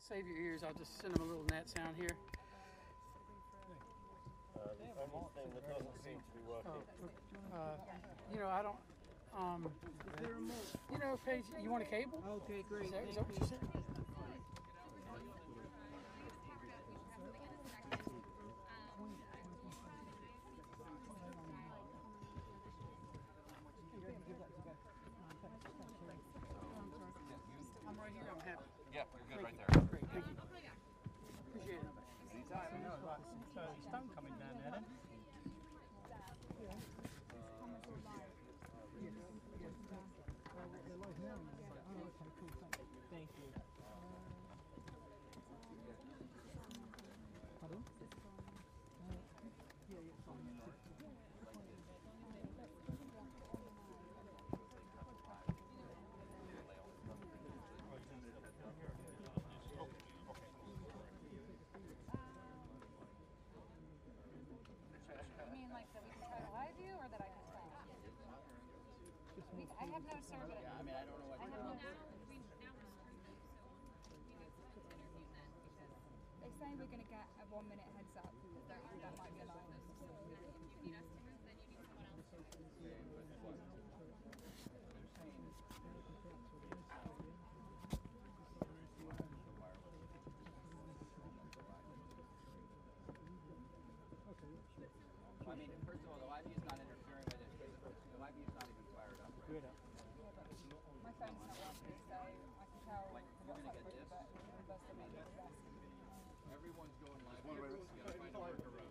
save your ears. I'll just send them a little net sound here. The only thing that doesn't seem to be working. You know, I don't. You know, Paige, you want a cable? Okay, great. Is that what you said? I'm right here. I'm happy. Yeah, you're good right there. Great, thank you. Appreciate it. Anytime. So stone coming down there then? Thank you. Pardon? You mean like that we can try to live view or that I can tell? I have no service. Yeah, I mean, I don't know what I have no They say we're going to get a 1 minute heads up because that might be a line. If you need us to move, then you need someone else to move. I mean, first of all, the live view is not interfering with it because the live view is not even fired up. Good. My phone's not working, so I can tell Like, you're going to get this. Everyone's going live view. You got to find a workaround.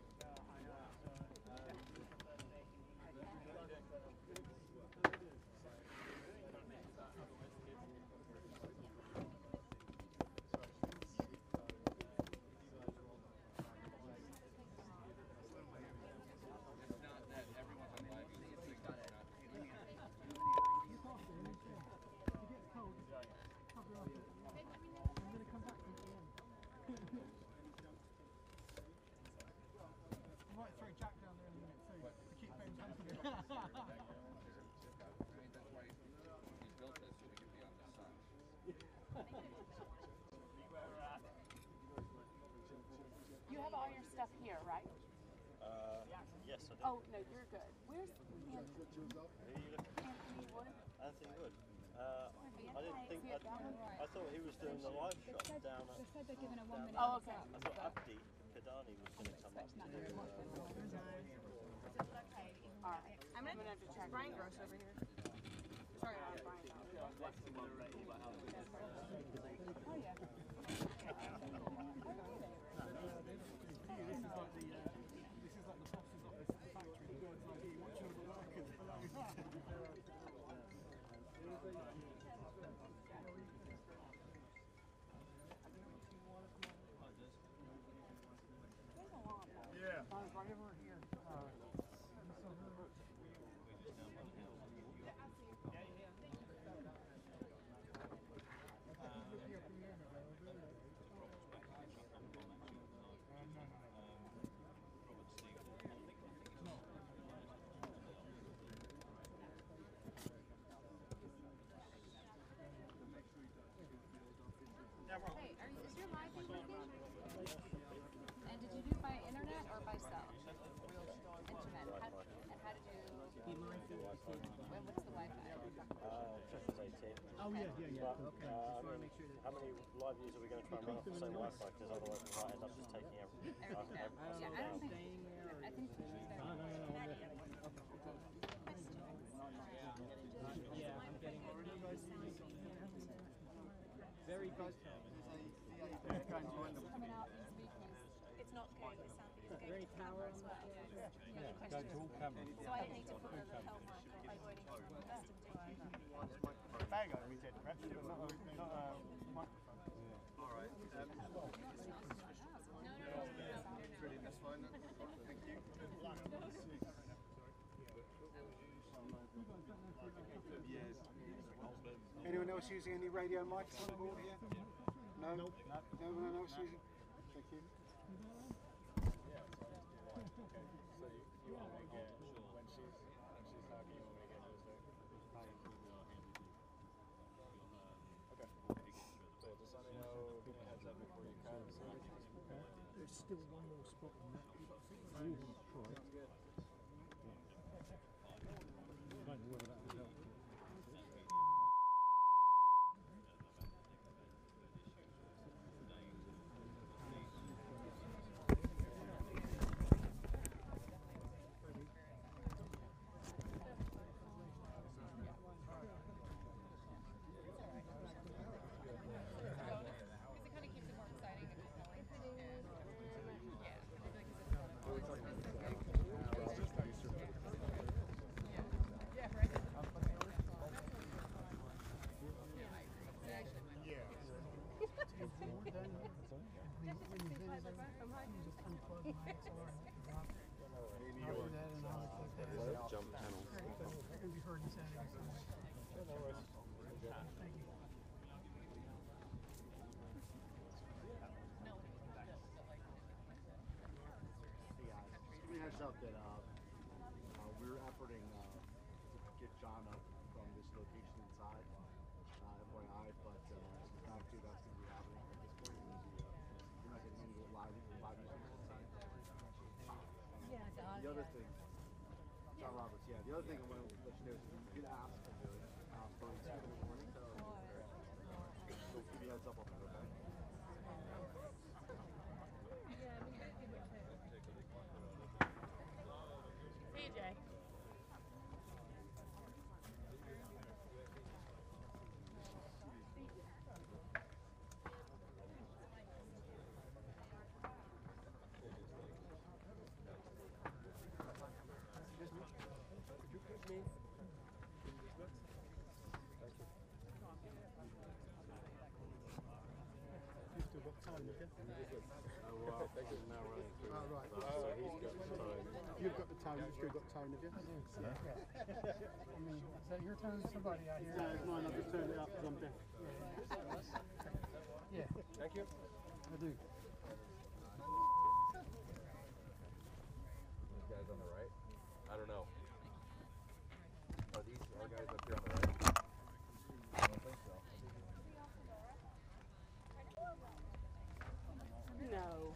You have all your stuff here, right? Yes, I do. Oh, no, you're good. Where's Anthony? Who are you looking at? Anthony Wood? Anthony Wood. I didn't think. I thought he was doing the live shot down at. They said they're giving a 1 minute. Oh, okay. I thought Abdi Kadani was going to come up to do. All right. I'm going to have to check. Brian Gross over here. Sorry, Brian. Oh, yeah. This is like the boss's office at the factory. It's like, hey, watch over the workers. Yeah. Right over here. Hey, is your live thing working? And did you do by internet or by cell? Internet. How did you? What's the Wi-Fi? Just 18. Oh, yeah. Okay. Just want to make sure that. How many live views are we going to try and run off the same Wi-Fi? Because otherwise we might end up just taking everything. I don't think. I think we should. Yeah, I'm getting very good. Coming out these speakers. It's not going. It sounds like it's going to camera as well. Yeah, go to all cameras. So I need to put a lapel mic or I'm going to custom do. Bag we did, but not a microphone. All right. Brilliant, that's fine. Thank you. Yes. Anyone else using any radio mics on the board here? No? No one else using? Thank you. So you want to get when she's talking, you want to get those there? Okay. So just let me know, give me a heads up. still one more spot on that. You've got to think about it. I don't know whether that would help. Jump panels. They're going to be heard in Saturday. Thank you. Hey guys, just give me a heads up that we're efforting to get John up from this location inside, FYI, but not sure that's going to be happening at this point. You're not getting any live music. The other thing, John Roberts, yeah, the other thing I want to let you know is we did ask for the first in the morning, so give you a heads up on that, okay? Hey, Jay. You've still got time, have you? Well, they're now running through. Oh, right. So he's got time. You've got the tone, you've still got tone, have you? I do. I mean, is that your tone? Somebody out here? No, it's mine. I've just turned it up because I'm deaf. Yeah. Thank you. I do. These guys on the right? I don't know. Are these our guys up here on the right? I don't think so. No.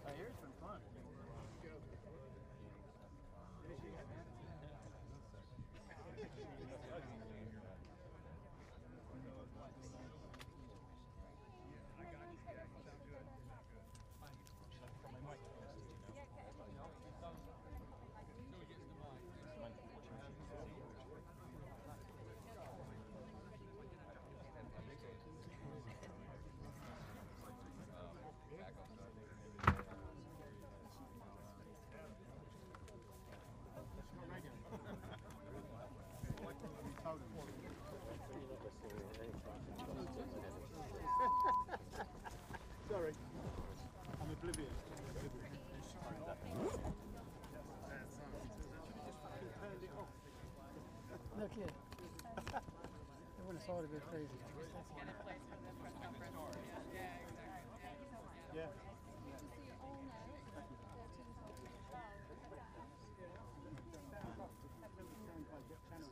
I hear it's been fun. Sorry, I'm oblivious. No kidding. They wouldn't have thought it'd been crazy. Yeah.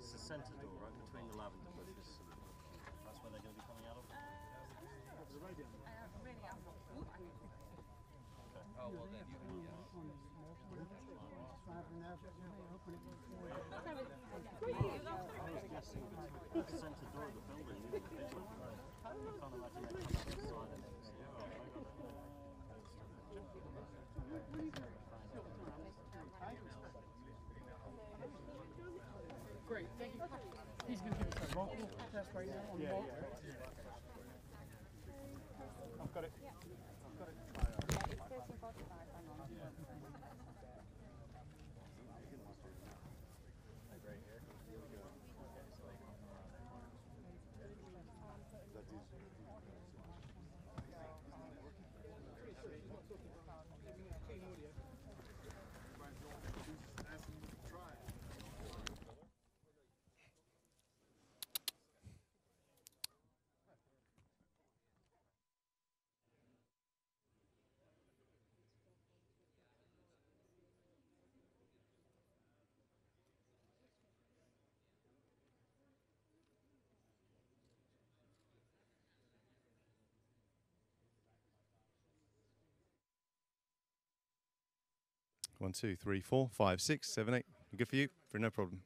It's the centre door, right between the lavender bushes. That's where they're going to be coming out of. Oh, well, then you can, yeah. The centre door of the building. You can't imagine they come out the side and Great, thank you. He's going to give us a vocal test right now on the vocal. I've got it. It's 13:45. Hang on. One, two, three, 4, 5, 6, 7, 8. Good for you? For no problem.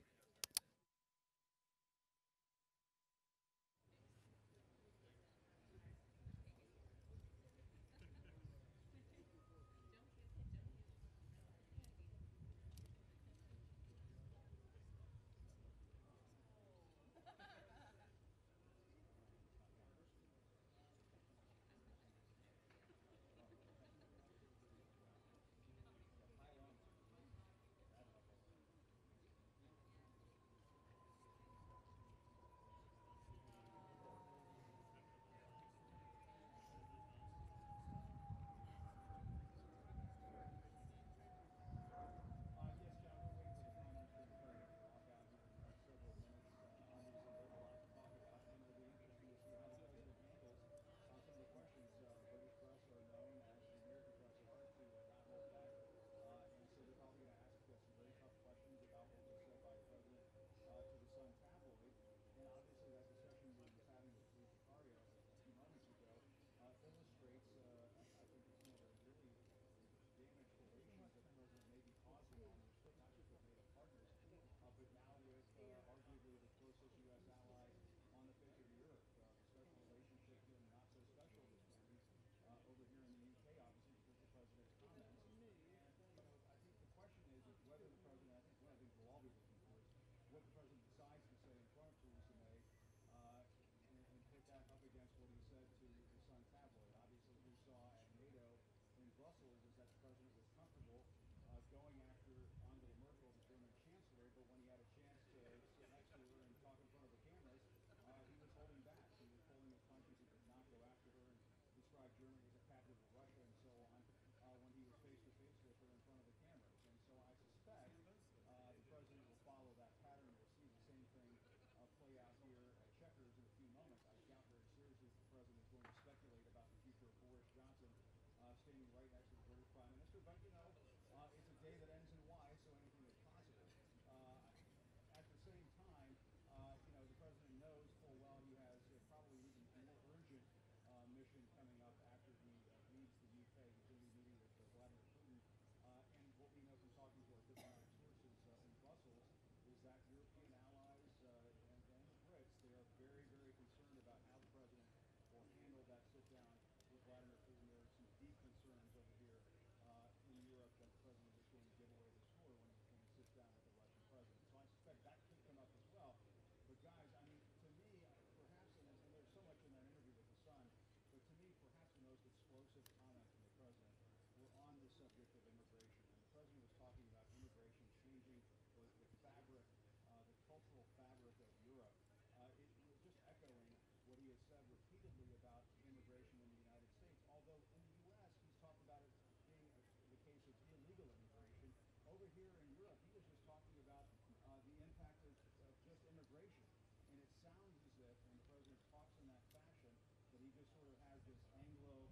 immigration. And it sounds as if when the president talks in that fashion, that he just sort of has this Anglo,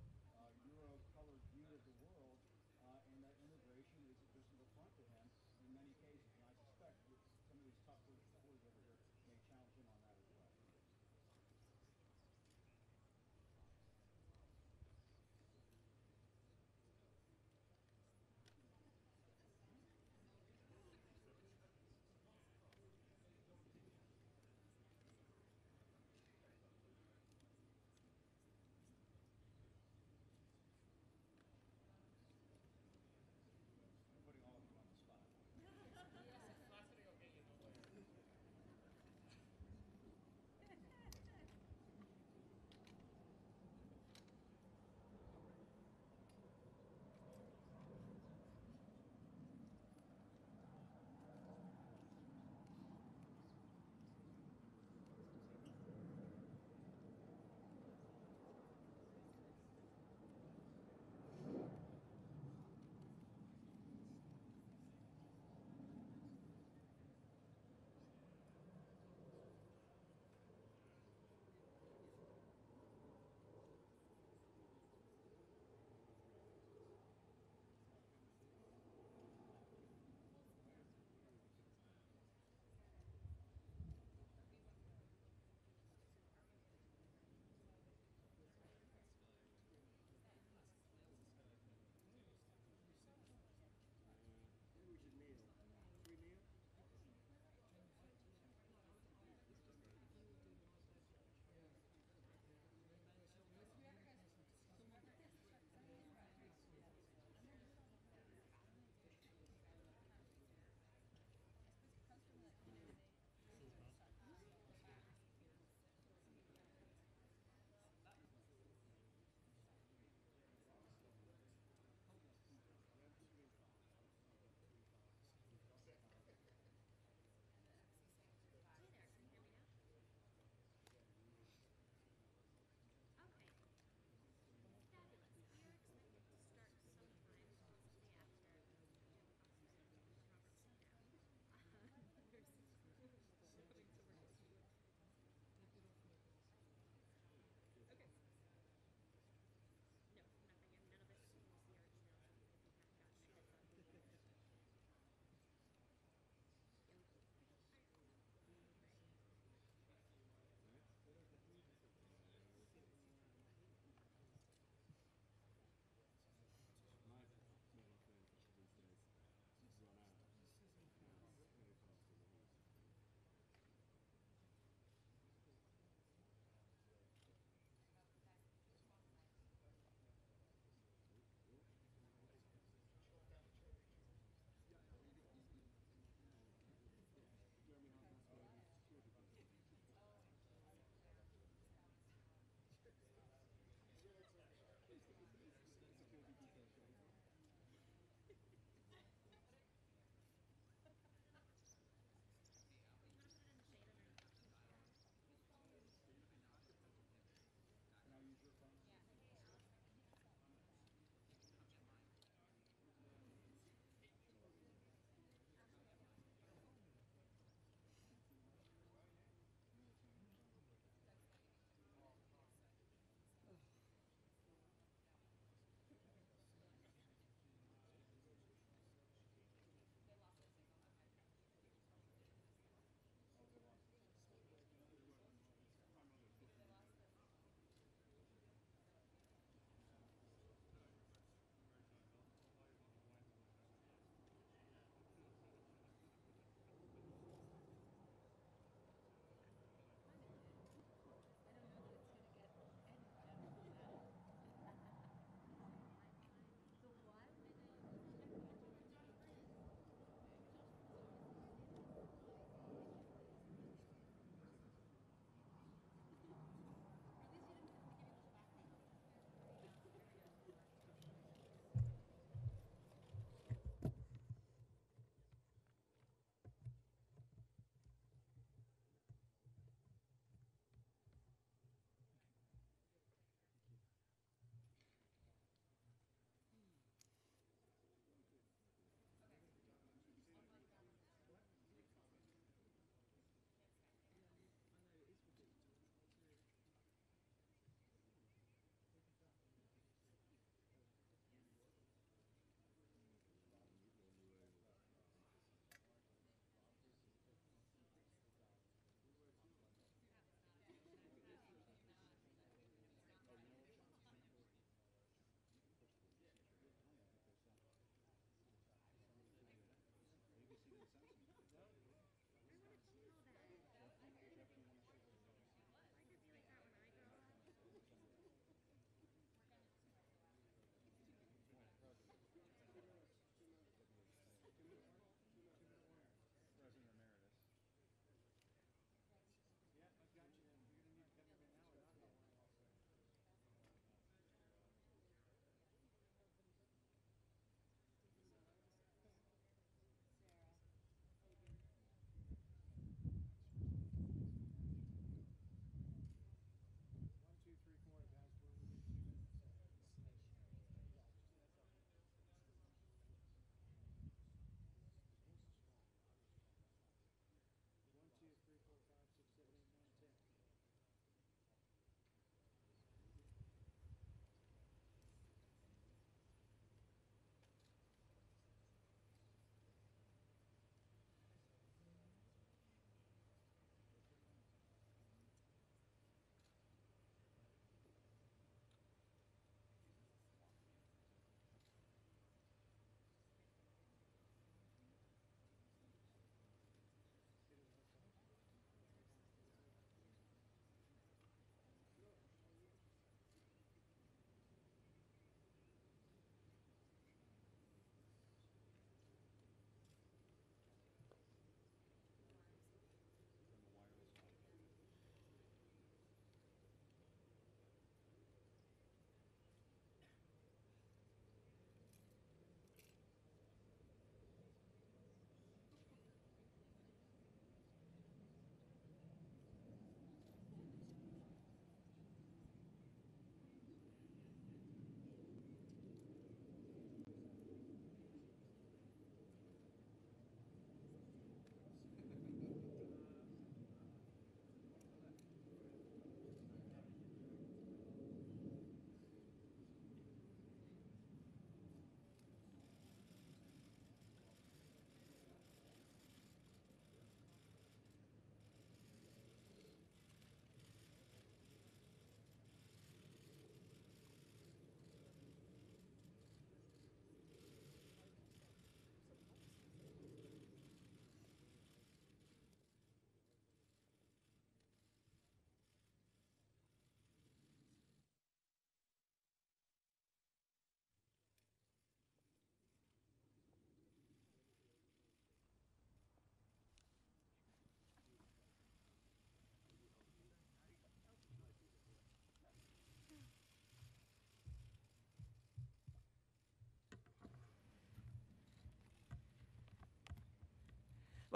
Euro-colored view of the world, and that immigration is just an affront to him in many cases. And I suspect that some of these tough British supporters over here may challenge him on that as well.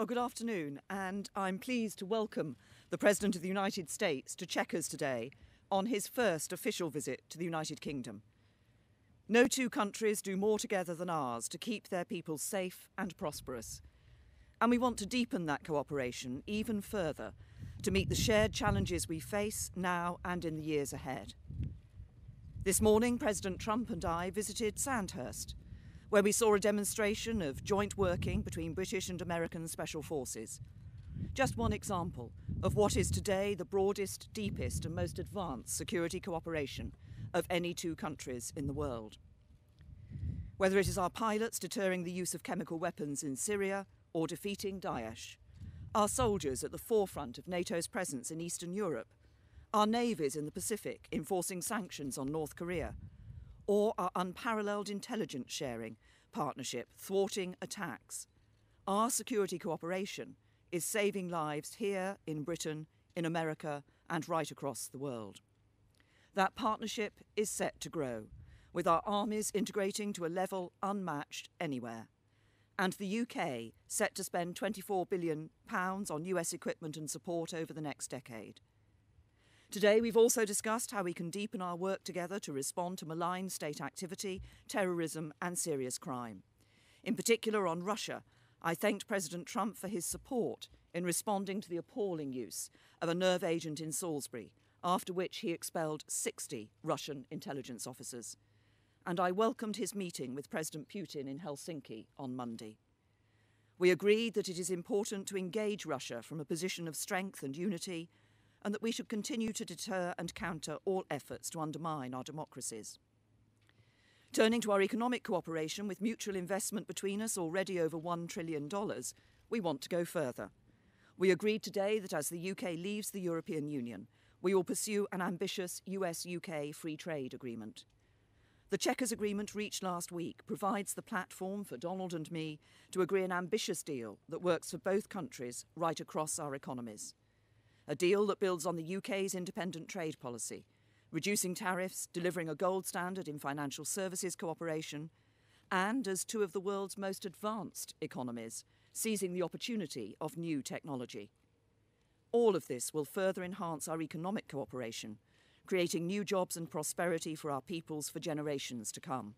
Well, good afternoon, and I'm pleased to welcome the President of the United States to Chequers today on his first official visit to the United Kingdom. No two countries do more together than ours to keep their people safe and prosperous. And we want to deepen that cooperation even further to meet the shared challenges we face now and in the years ahead. This morning, President Trump and I visited Sandhurst, where we saw a demonstration of joint working between British and American special forces. Just one example of what is today the broadest, deepest and most advanced security cooperation of any two countries in the world. Whether it is our pilots deterring the use of chemical weapons in Syria or defeating Daesh, our soldiers at the forefront of NATO's presence in Eastern Europe, our navies in the Pacific enforcing sanctions on North Korea, or our unparalleled intelligence sharing partnership thwarting attacks, our security cooperation is saving lives here in Britain, in America, and right across the world. That partnership is set to grow, with our armies integrating to a level unmatched anywhere, and the UK set to spend £24 billion on US equipment and support over the next decade. Today, we've also discussed how we can deepen our work together to respond to malign state activity, terrorism, and serious crime. In particular, on Russia, I thanked President Trump for his support in responding to the appalling use of a nerve agent in Salisbury, after which he expelled 60 Russian intelligence officers. And I welcomed his meeting with President Putin in Helsinki on Monday. We agreed that it is important to engage Russia from a position of strength and unity, and that we should continue to deter and counter all efforts to undermine our democracies. Turning to our economic cooperation, with mutual investment between us already over $1 trillion, we want to go further. We agreed today that as the UK leaves the European Union, we will pursue an ambitious US-UK free trade agreement. The Chequers agreement reached last week provides the platform for Donald and me to agree an ambitious deal that works for both countries right across our economies. A deal that builds on the UK's independent trade policy, reducing tariffs, delivering a gold standard in financial services cooperation, and as two of the world's most advanced economies, seizing the opportunity of new technology. All of this will further enhance our economic cooperation, creating new jobs and prosperity for our peoples for generations to come.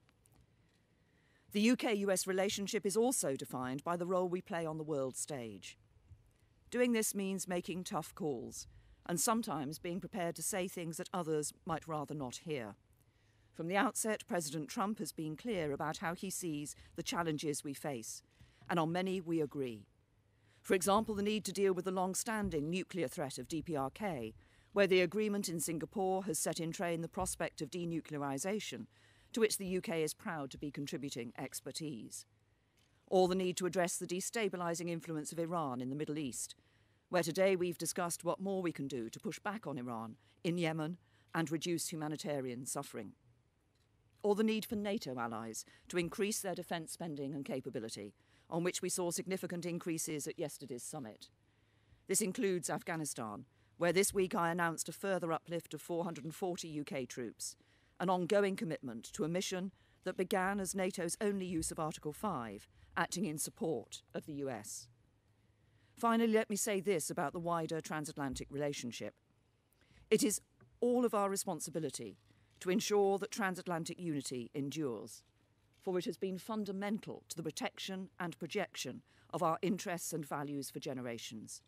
The UK-US relationship is also defined by the role we play on the world stage. Doing this means making tough calls, and sometimes being prepared to say things that others might rather not hear. From the outset, President Trump has been clear about how he sees the challenges we face, and on many we agree. For example, the need to deal with the long-standing nuclear threat of DPRK, where the agreement in Singapore has set in train the prospect of denuclearisation, to which the UK is proud to be contributing expertise. Or the need to address the destabilising influence of Iran in the Middle East, where today we've discussed what more we can do to push back on Iran in Yemen and reduce humanitarian suffering. Or the need for NATO allies to increase their defence spending and capability, on which we saw significant increases at yesterday's summit. This includes Afghanistan, where this week I announced a further uplift of 440 UK troops, an ongoing commitment to a mission that began as NATO's only use of Article 5, acting in support of the US. Finally, let me say this about the wider transatlantic relationship. It is all of our responsibility to ensure that transatlantic unity endures, for it has been fundamental to the protection and projection of our interests and values for generations.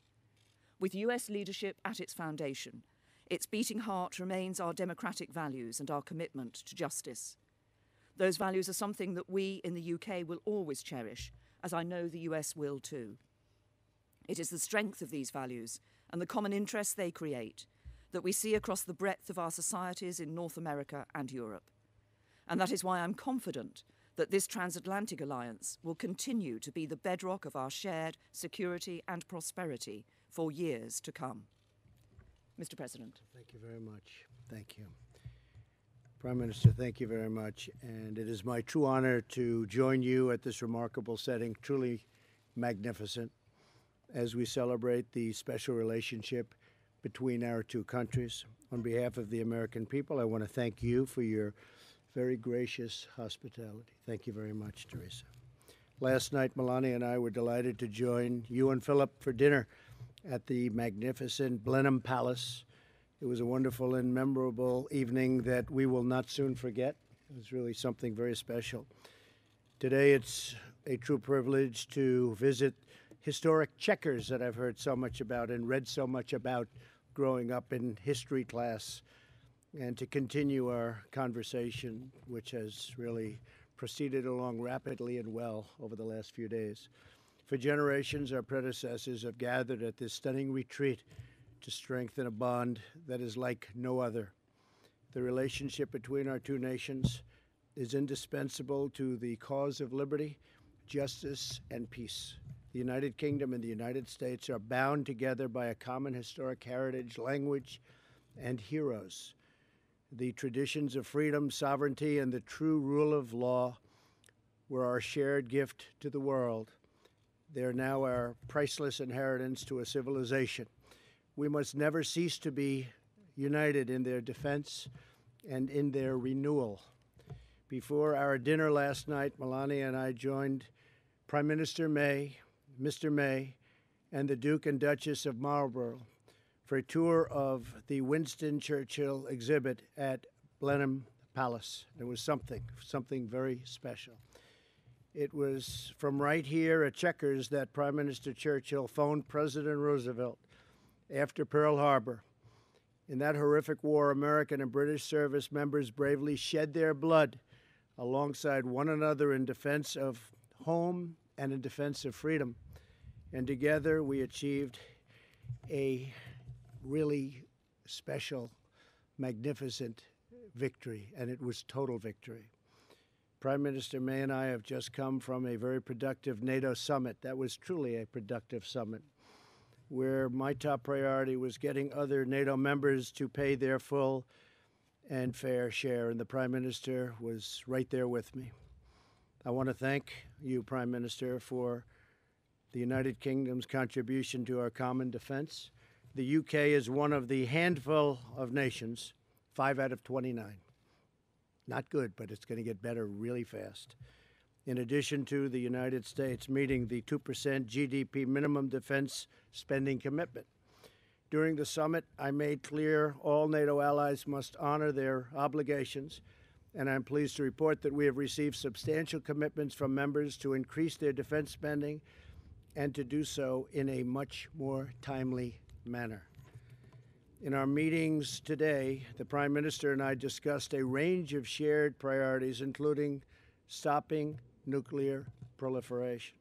With US leadership at its foundation, its beating heart remains our democratic values and our commitment to justice. Those values are something that we in the UK will always cherish, as I know the US will too. It is the strength of these values and the common interests they create that we see across the breadth of our societies in North America and Europe. And that is why I'm confident that this transatlantic alliance will continue to be the bedrock of our shared security and prosperity for years to come. Mr. President. Thank you very much. Thank you. Prime Minister, thank you very much. And it is my true honor to join you at this remarkable setting, truly magnificent, as we celebrate the special relationship between our two countries. On behalf of the American people, I want to thank you for your very gracious hospitality. Thank you very much, Teresa. Last night, Melania and I were delighted to join you and Philip for dinner at the magnificent Blenheim Palace. It was a wonderful and memorable evening that we will not soon forget. It was really something very special. Today, it's a true privilege to visit historic Chequers that I've heard so much about and read so much about growing up in history class, and to continue our conversation, which has really proceeded along rapidly and well over the last few days. For generations, our predecessors have gathered at this stunning retreat to strengthen a bond that is like no other. The relationship between our two nations is indispensable to the cause of liberty, justice, and peace. The United Kingdom and the United States are bound together by a common historic heritage, language, and heroes. The traditions of freedom, sovereignty, and the true rule of law were our shared gift to the world. They are now our priceless inheritance to a civilization. We must never cease to be united in their defense and in their renewal. Before our dinner last night, Melania and I joined Prime Minister May, Mr. May, and the Duke and Duchess of Marlborough for a tour of the Winston Churchill exhibit at Blenheim Palace. It was something very special. It was from right here at Chequers that Prime Minister Churchill phoned President Roosevelt after Pearl Harbor. In that horrific war, American and British service members bravely shed their blood alongside one another in defense of home and in defense of freedom. And together we achieved a really special, magnificent victory, and it was total victory. Prime Minister May and I have just come from a very productive NATO summit. That was truly a productive summit, where my top priority was getting other NATO members to pay their full and fair share, and the Prime Minister was right there with me. I want to thank you, Prime Minister, for the United Kingdom's contribution to our common defense. The UK is one of the handful of nations, 5 out of 29. Not good, but it's going to get better really fast. In addition to the United States meeting the 2% GDP minimum defense spending commitment. During the summit, I made clear all NATO allies must honor their obligations, and I'm pleased to report that we have received substantial commitments from members to increase their defense spending and to do so in a much more timely manner. In our meetings today, the Prime Minister and I discussed a range of shared priorities, including stopping nuclear proliferation.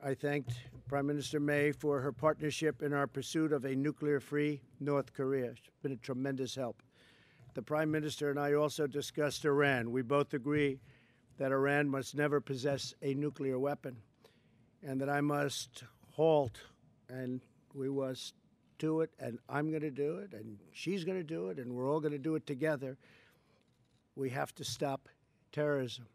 I thanked Prime Minister May for her partnership in our pursuit of a nuclear-free North Korea. It's been a tremendous help. The Prime Minister and I also discussed Iran. We both agree that Iran must never possess a nuclear weapon, and that I must halt, and we must do it, and I'm going to do it, and she's going to do it, and we're all going to do it together. We have to stop terrorism.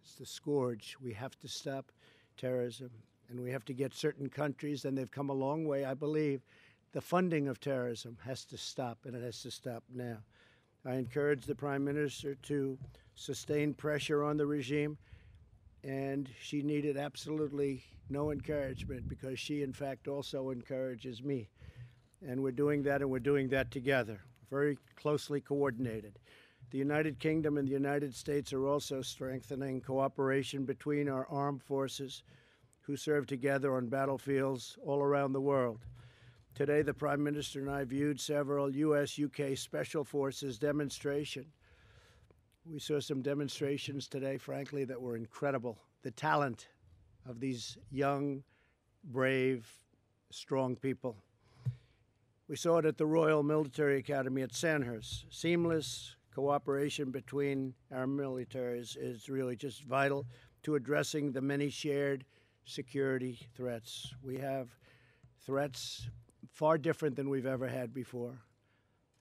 It's the scourge. We have to stop terrorism, and we have to get certain countries, and they've come a long way, I believe. The funding of terrorism has to stop, and it has to stop now. I encourage the Prime Minister to sustain pressure on the regime, and she needed absolutely no encouragement, because she, in fact, also encourages me. And we're doing that, and we're doing that together, very closely coordinated. The United Kingdom and the United States are also strengthening cooperation between our armed forces who serve together on battlefields all around the world. Today, the Prime Minister and I viewed several U.S.-UK Special Forces demonstrations. We saw some demonstrations today, frankly, that were incredible. The talent of these young, brave, strong people. We saw it at the Royal Military Academy at Sandhurst. Seamless cooperation between our militaries is really just vital to addressing the many shared security threats. We have threats far different than we've ever had before.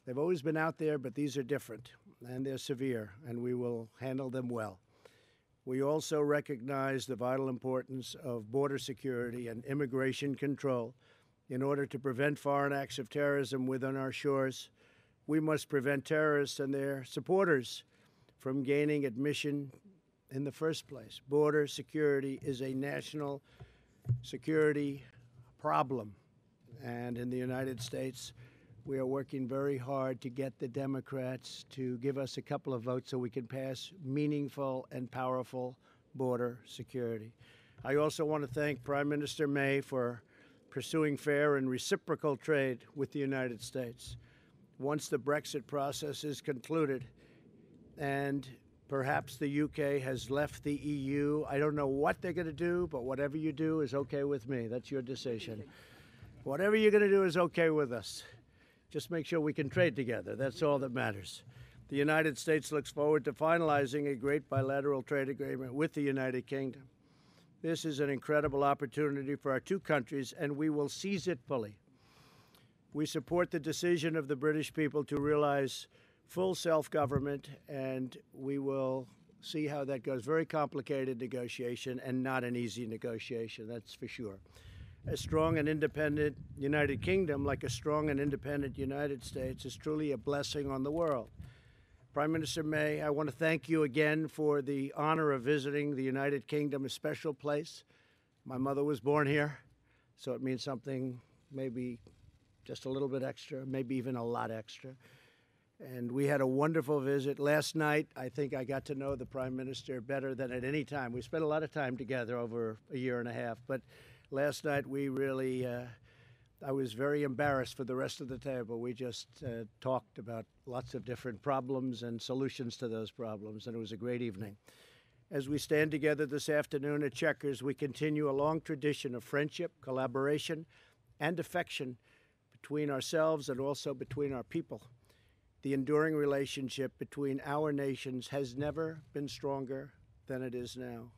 They've always been out there, but these are different, and they're severe, and we will handle them well. We also recognize the vital importance of border security and immigration control. In order to prevent foreign acts of terrorism within our shores, we must prevent terrorists and their supporters from gaining admission in the first place. Border security is a national security problem. And in the United States, we are working very hard to get the Democrats to give us a couple of votes so we can pass meaningful and powerful border security. I also want to thank Prime Minister May for pursuing fair and reciprocal trade with the United States. Once the Brexit process is concluded and perhaps the UK has left the EU, I don't know what they're going to do, but whatever you do is okay with me. That's your decision. Whatever you're going to do is okay with us. Just make sure we can trade together. That's all that matters. The United States looks forward to finalizing a great bilateral trade agreement with the United Kingdom. This is an incredible opportunity for our two countries, and we will seize it fully. We support the decision of the British people to realize full self-government, and we will see how that goes. Very complicated negotiation and not an easy negotiation, that's for sure. A strong and independent United Kingdom, like a strong and independent United States, is truly a blessing on the world. Prime Minister May, I want to thank you again for the honor of visiting the United Kingdom, a special place. My mother was born here, so it means something maybe just a little bit extra, maybe even a lot extra. And we had a wonderful visit. Last night, I think I got to know the Prime Minister better than at any time. We spent a lot of time together over a year and a half, but last night we really, I was very embarrassed for the rest of the table. We just talked about lots of different problems and solutions to those problems, and it was a great evening. As we stand together this afternoon at Chequers, we continue a long tradition of friendship, collaboration, and affection between ourselves and also between our people. The enduring relationship between our nations has never been stronger than it is now.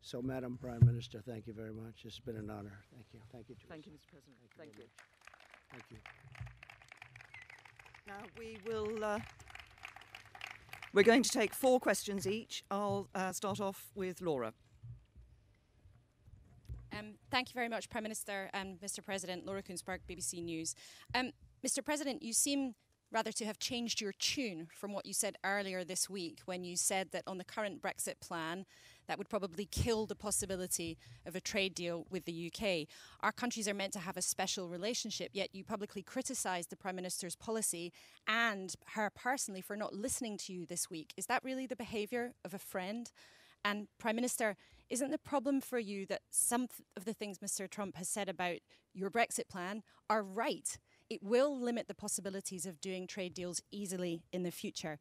So, Madam Prime Minister, thank you very much. It's been an honor. Thank you. Thank you, Teresa. Thank you, Mr. President. Thank you. Thank you. Now we will. We're going to take 4 questions each. I'll start off with Laura. Thank you very much, Prime Minister and Mr. President. Laura Koonsberg, BBC News. Mr. President, you seem rather to have changed your tune from what you said earlier this week when you said that on the current Brexit plan, that would probably kill the possibility of a trade deal with the UK. Our countries are meant to have a special relationship, yet you publicly criticised the Prime Minister's policy and her personally for not listening to you this week. Is that really the behaviour of a friend? And Prime Minister, isn't the problem for you that some of the things Mr. Trump has said about your Brexit plan are right? It will limit the possibilities of doing trade deals easily in the future.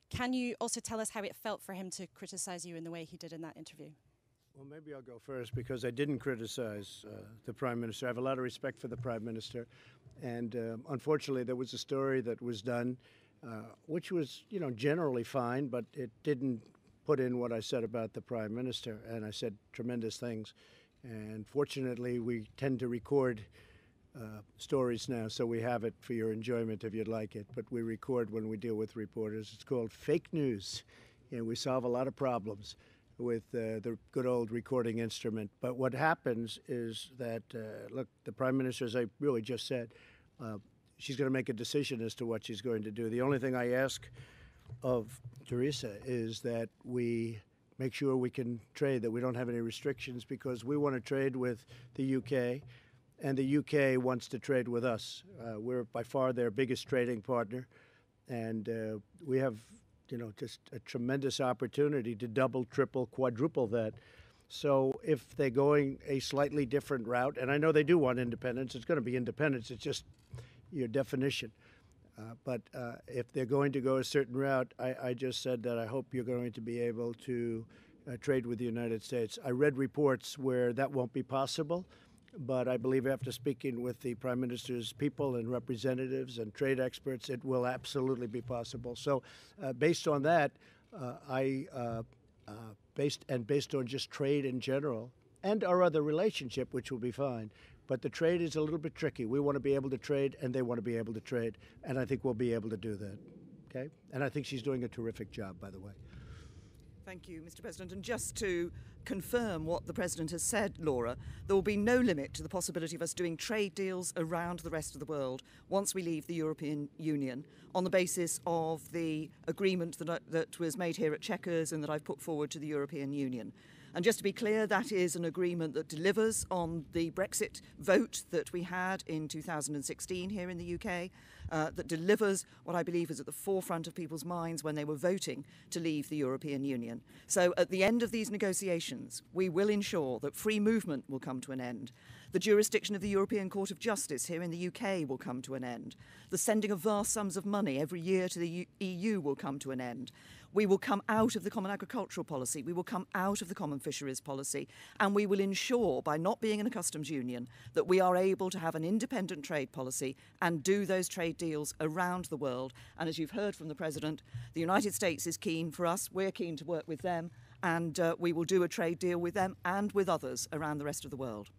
Can you also tell us how it felt for him to criticise you in the way he did in that interview? Well, maybe I'll go first because I didn't criticize the Prime Minister. I have a lot of respect for the Prime Minister. And unfortunately, there was a story that was done, which was, generally fine, but it didn't put in what I said about the Prime Minister. And I said tremendous things. And fortunately, we tend to record stories now, so we have it for your enjoyment if you'd like it. But we record when we deal with reporters. It's called fake news. We solve a lot of problems with the good old recording instrument. But what happens is that, look, the Prime Minister, as I really just said, she's going to make a decision as to what she's going to do. The only thing I ask of Teresa is that we make sure we can trade, that we don't have any restrictions, because we want to trade with the UK. And the UK wants to trade with us. We're by far their biggest trading partner, and we have, just a tremendous opportunity to double, triple, quadruple that. So if they're going a slightly different route, and I know they do want independence, it's going to be independence, it's just your definition. But if they're going to go a certain route, I just said that I hope you're going to be able to trade with the United States. I read reports where that won't be possible. But I believe after speaking with the Prime Minister's people and representatives and trade experts, it will absolutely be possible. So based on that, based on just trade in general and our other relationship, which will be fine. But the trade is a little bit tricky. We want to be able to trade, and they want to be able to trade. And I think we'll be able to do that. Okay? And I think she's doing a terrific job, by the way. Thank you, Mr. President. And just to confirm what the President has said, Laura, there will be no limit to the possibility of us doing trade deals around the rest of the world once we leave the European Union on the basis of the agreement that was made here at Chequers and that I've put forward to the European Union. And just to be clear, that is an agreement that delivers on the Brexit vote that we had in 2016 here in the UK, that delivers what I believe is at the forefront of people's minds when they were voting to leave the European Union. So at the end of these negotiations, we will ensure that free movement will come to an end. The jurisdiction of the European Court of Justice here in the UK will come to an end. The sending of vast sums of money every year to the EU will come to an end. We will come out of the common agricultural policy, we will come out of the common fisheries policy, and we will ensure, by not being in a customs union, that we are able to have an independent trade policy and do those trade deals around the world. And as you've heard from the President, the United States is keen for us, we're keen to work with them, and we will do a trade deal with them and with others around the rest of the world.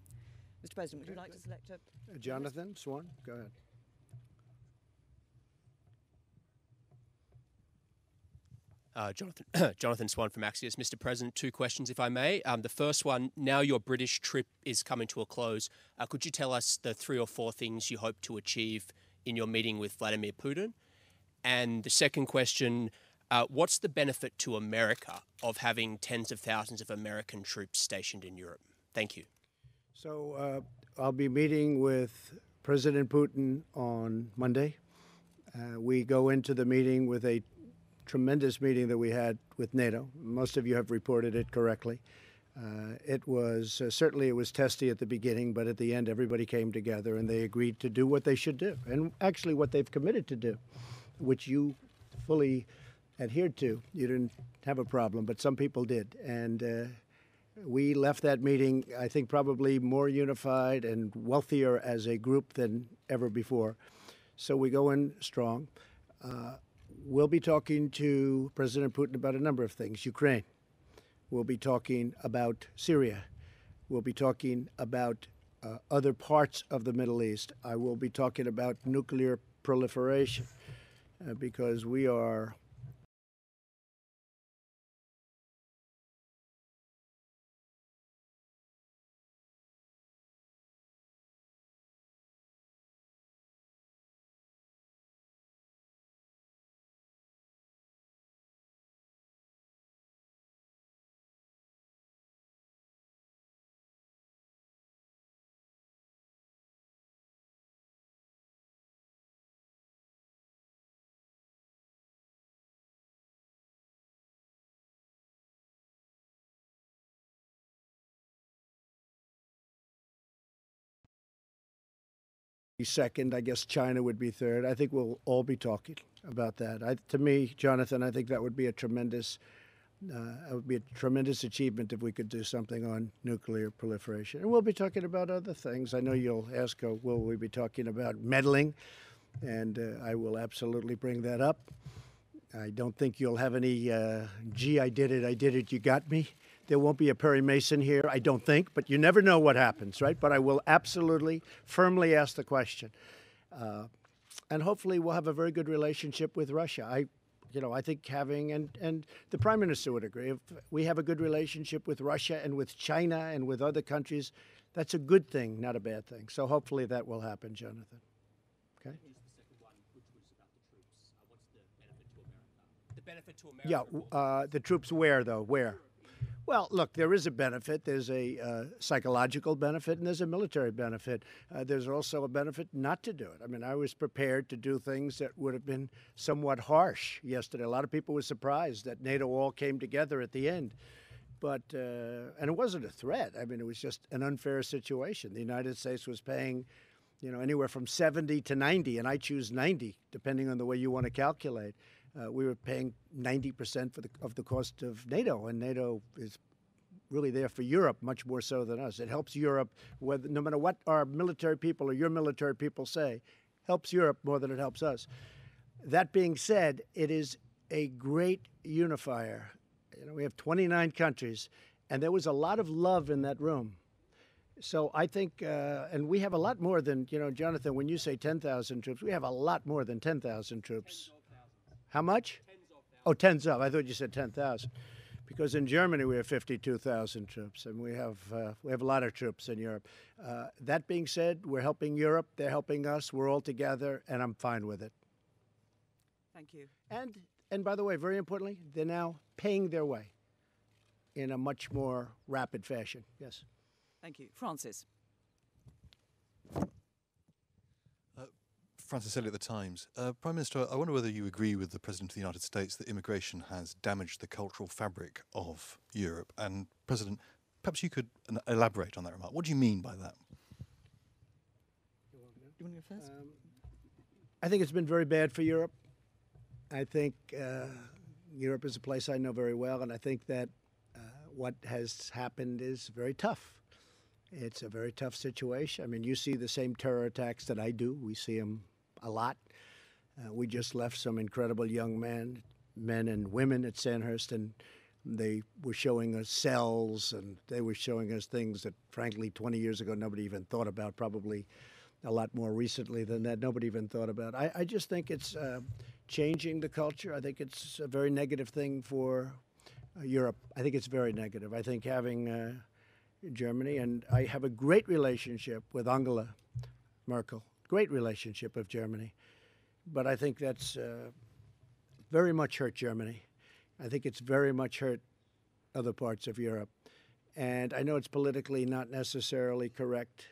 Mr. President, would you like to select a... Jonathan Swan, go ahead. Jonathan Swan from Axios. Mr. President, two questions, if I may. The first one, now your British trip is coming to a close. Could you tell us the 3 or 4 things you hope to achieve in your meeting with Vladimir Putin? And the second question, what's the benefit to America of having tens of thousands of American troops stationed in Europe? Thank you. So I'll be meeting with President Putin on Monday. We go into the meeting with a tremendous meeting that we had with NATO. Most of you have reported it correctly. It was certainly it was testy at the beginning, but at the end everybody came together and they agreed to do what they should do, and actually what they've committed to do, which you fully adhered to. You didn't have a problem, but some people did. And we left that meeting, I think, probably more unified and wealthier as a group than ever before. So we go in strong. We'll be talking to President Putin about a number of things. Ukraine. We'll be talking about Syria. We'll be talking about other parts of the Middle East. I will be talking about nuclear proliferation because we are second. I guess China would be third. I think we'll all be talking about that. To me, Jonathan, I think that would be a tremendous achievement if we could do something on nuclear proliferation. And we'll be talking about other things. I know you'll ask, will we be talking about meddling? And I will absolutely bring that up. I don't think you'll have any, gee, I did it, you got me. There won't be a Perry Mason here, I don't think, but you never know what happens, right? But I will absolutely, firmly ask the question. And hopefully we'll have a very good relationship with Russia. I think having, and the Prime Minister would agree, if we have a good relationship with Russia and with China and with other countries, that's a good thing, not a bad thing. So hopefully that will happen, Jonathan. Okay? The benefit to America? Yeah, the troops where, though? Where? Well, look, there is a benefit. There's a psychological benefit and there's a military benefit. There's also a benefit not to do it. I mean, I was prepared to do things that would have been somewhat harsh yesterday. A lot of people were surprised that NATO all came together at the end. But, and it wasn't a threat. I mean, it was just an unfair situation. The United States was paying, anywhere from 70 to 90, and I choose 90, depending on the way you want to calculate. We were paying 90% of the cost of NATO, and NATO is really there for Europe much more so than us. It helps Europe, no matter what our military people or your military people say, helps Europe more than it helps us. That being said, it is a great unifier. We have 29 countries, and there was a lot of love in that room. So I think, and we have a lot more than, Jonathan, when you say 10,000 troops, we have a lot more than 10,000 troops. How much? Tens of thousands. Oh, tens of. I thought you said 10,000. Because in Germany we have 52,000 troops, and we have a lot of troops in Europe. That being said, we're helping Europe, they're helping us, we're all together, and I'm fine with it. Thank you. And by the way, very importantly, they're now paying their way in a much more rapid fashion. Yes. Thank you. Francis. Francis Elliott, The Times. Prime Minister, I wonder whether you agree with the President of the United States that immigration has damaged the cultural fabric of Europe. And President, perhaps you could elaborate on that remark. What do you mean by that? You want to go first? I think it's been very bad for Europe. I think Europe is a place I know very well, and I think that what has happened is very tough. It's a very tough situation. I mean, you see the same terror attacks that I do. We see them a lot. We just left some incredible young men and women at Sandhurst, and they were showing us cells, and they were showing us things that, frankly, 20 years ago nobody even thought about, probably a lot more recently than that nobody even thought about. I just think it's changing the culture. I think it's a very negative thing for Europe. I think it's very negative. I think having Germany, and I have a great relationship with Angela Merkel, great relationship with Germany, but I think that's very much hurt Germany. I think it's very much hurt other parts of Europe. And I know it's politically not necessarily correct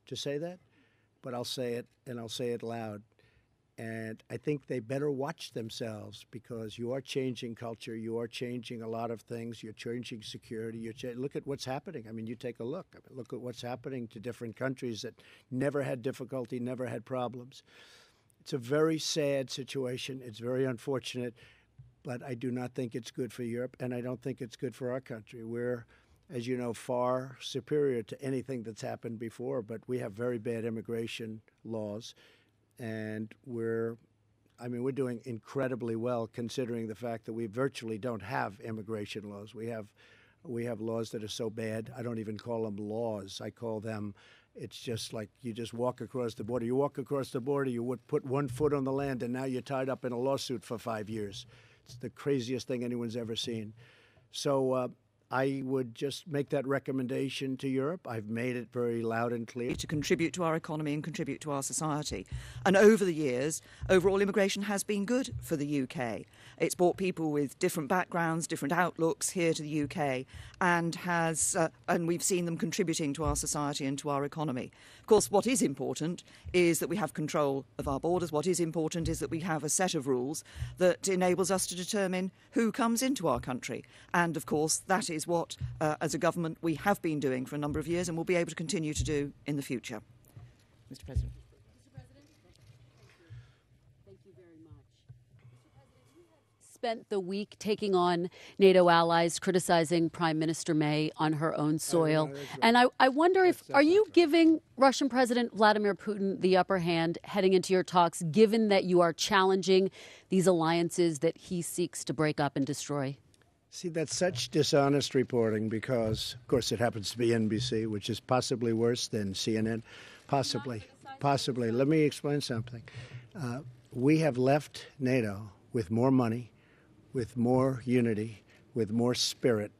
to say that, but I'll say it, and I'll say it loud. And I think they better watch themselves, because you are changing culture, you are changing a lot of things, you're changing security, look at what's happening. I mean, you take a look. I mean, look at what's happening to different countries that never had difficulty, never had problems. It's a very sad situation. It's very unfortunate, but I do not think it's good for Europe, and I don't think it's good for our country. We're, as you know, far superior to anything that's happened before, but we have very bad immigration laws. And we're doing incredibly well, considering the fact that we virtually don't have immigration laws. We have laws that are so bad, I don't even call them laws. I call them, it's just like you just walk across the border. You walk across the border, you would put one foot on the land, and now you're tied up in a lawsuit for 5 years. It's the craziest thing anyone's ever seen. So I would just make that recommendation to Europe. I've made it very loud and clear. To contribute to our economy and contribute to our society. And over the years, overall immigration has been good for the UK. It's brought people with different backgrounds, different outlooks here to the UK, and we've seen them contributing to our society and to our economy. Of course, what is important is that we have control of our borders. What is important is that we have a set of rules that enables us to determine who comes into our country. And of course, that is what, as a government, we have been doing for a number of years and will be able to continue to do in the future. Mr. President. Mr. President, thank you very much. Mr. President, you have spent the week taking on NATO allies, criticizing Prime Minister May on her own soil. And I wonder are you giving Russian President Vladimir Putin the upper hand heading into your talks, given that you are challenging these alliances that he seeks to break up and destroy? See, that's such dishonest reporting because, of course, it happens to be NBC, which is possibly worse than CNN. Possibly. Let me explain something. We have left NATO with more money, with more unity, with more spirit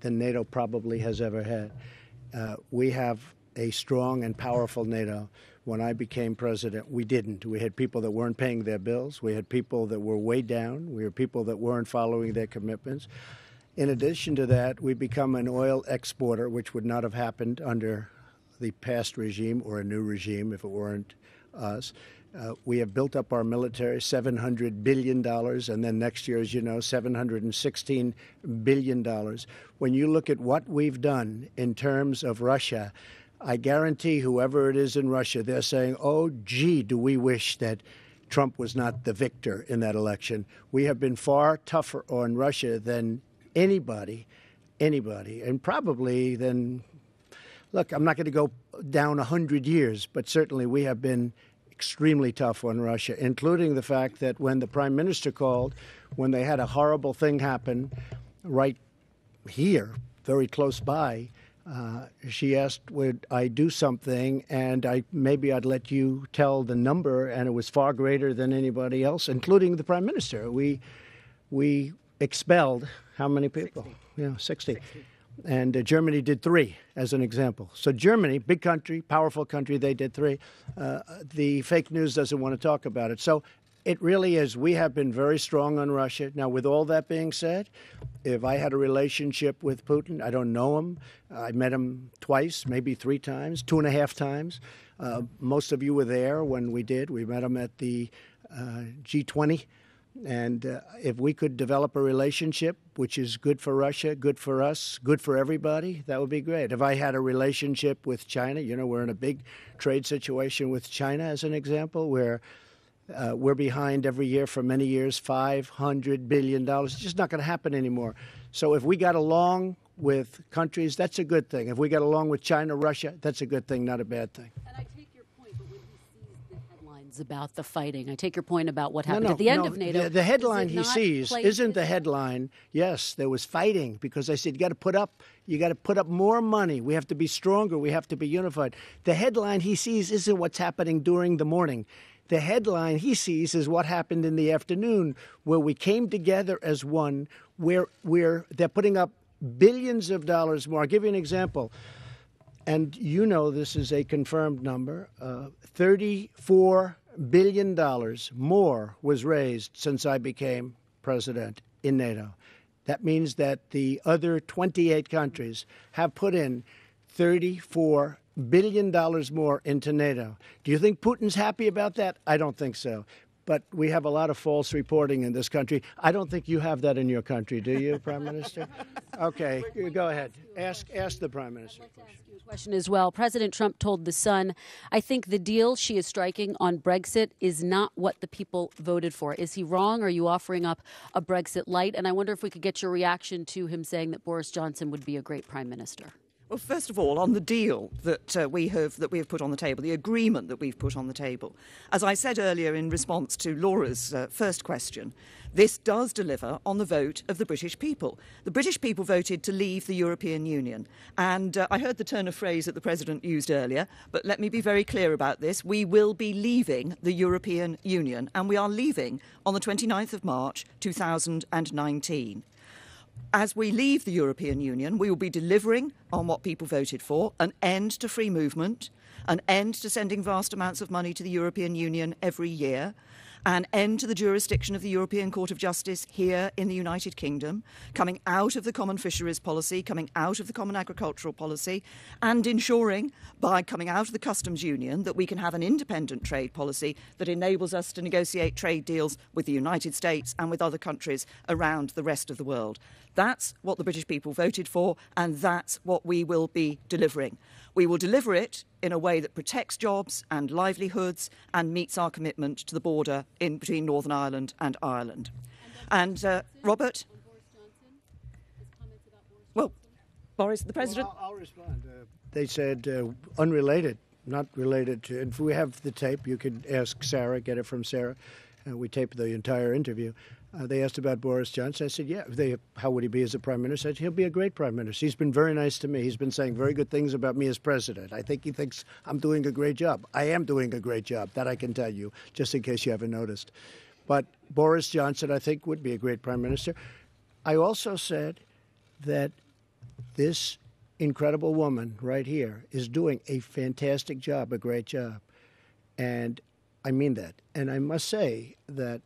than NATO probably has ever had. We have a strong and powerful NATO. When I became president, we didn't. We had people that weren't paying their bills. We had people that were way down. We had people that weren't following their commitments. In addition to that, we become an oil exporter, which would not have happened under the past regime or a new regime if it weren't us. We have built up our military, $700 billion, and then next year, as you know, $716 billion. When you look at what we've done in terms of Russia, I guarantee whoever it is in Russia, they're saying, oh, gee, do we wish that Trump was not the victor in that election. We have been far tougher on Russia than anybody, and probably than, look, I'm not going to go down 100 years, but certainly we have been extremely tough on Russia, including the fact that when the Prime Minister called, when they had a horrible thing happen right here, very close by, she asked, would I do something, and maybe I'd let you tell the number, and it was far greater than anybody else, including the Prime Minister. We expelled how many people? 60. Yeah, 60. And Germany did 3, as an example. So Germany, big country, powerful country, they did 3. The fake news doesn't want to talk about it. So it really is. We have been very strong on Russia. Now, with all that being said, if I had a relationship with Putin, I don't know him. I met him twice, maybe 3 times, 2.5 times. Most of you were there when we did. We met him at the G20. And if we could develop a relationship, which is good for Russia, good for us, good for everybody, that would be great. If I had a relationship with China, you know, we're in a big trade situation with China, as an example, where we're behind every year for many years, $500 billion. It's just not going to happen anymore. So if we got along with countries, that's a good thing. If we got along with China, Russia, that's a good thing, not a bad thing. And I take your point, but when he sees the headlines about the fighting, I take your point about what happened at the end of NATO. The headline he sees isn't the headline. Yes, there was fighting, because I said you got to put up more money. We have to be stronger. We have to be unified. The headline he sees isn't what's happening during the morning. The headline he sees is what happened in the afternoon, where we came together as one, where they're putting up billions of dollars more. I'll give you an example. And you know this is a confirmed number. $34 billion more was raised since I became president in NATO. That means that the other 28 countries have put in $34 billion more into NATO. Do you think Putin's happy about that? I don't think so. But we have a lot of false reporting in this country. I don't think you have that in your country, do you, Prime Minister? Okay, go ahead. Ask the Prime Minister. I'd like to ask you a question as well. President Trump told The Sun, I think the deal she is striking on Brexit is not what the people voted for. Is he wrong? Are you offering up a Brexit light? And I wonder if we could get your reaction to him saying that Boris Johnson would be a great Prime Minister. Well, first of all, on the deal that we have put on the table, the agreement that we've put on the table, as I said earlier in response to Laura's first question, this does deliver on the vote of the British people. The British people voted to leave the European Union. And I heard the turn of phrase that the President used earlier, but let me be very clear about this. We will be leaving the European Union, and we are leaving on the 29th of March 2019. As we leave the European Union, we will be delivering on what people voted for, an end to free movement, an end to sending vast amounts of money to the European Union every year, an end to the jurisdiction of the European Court of Justice here in the United Kingdom, coming out of the common fisheries policy, coming out of the common agricultural policy, and ensuring by coming out of the customs union that we can have an independent trade policy that enables us to negotiate trade deals with the United States and with other countries around the rest of the world. That's what the British people voted for, and that's what we will be delivering. We will deliver it in a way that protects jobs and livelihoods and meets our commitment to the border in between Northern Ireland and Ireland. And Robert? Well, Boris, the President? Well, I'll respond. They said unrelated, not related to. If we have the tape, you could ask Sarah, get it from Sarah. We taped the entire interview. They asked about Boris Johnson. I said, yeah, how would he be as a prime minister? I said, he'll be a great prime minister. He's been very nice to me. He's been saying very good things about me as president. I think he thinks I'm doing a great job. I am doing a great job. That I can tell you, just in case you haven't noticed. But Boris Johnson, I think, would be a great prime minister. I also said that this incredible woman right here is doing a fantastic job, a great job. And I mean that. And I must say that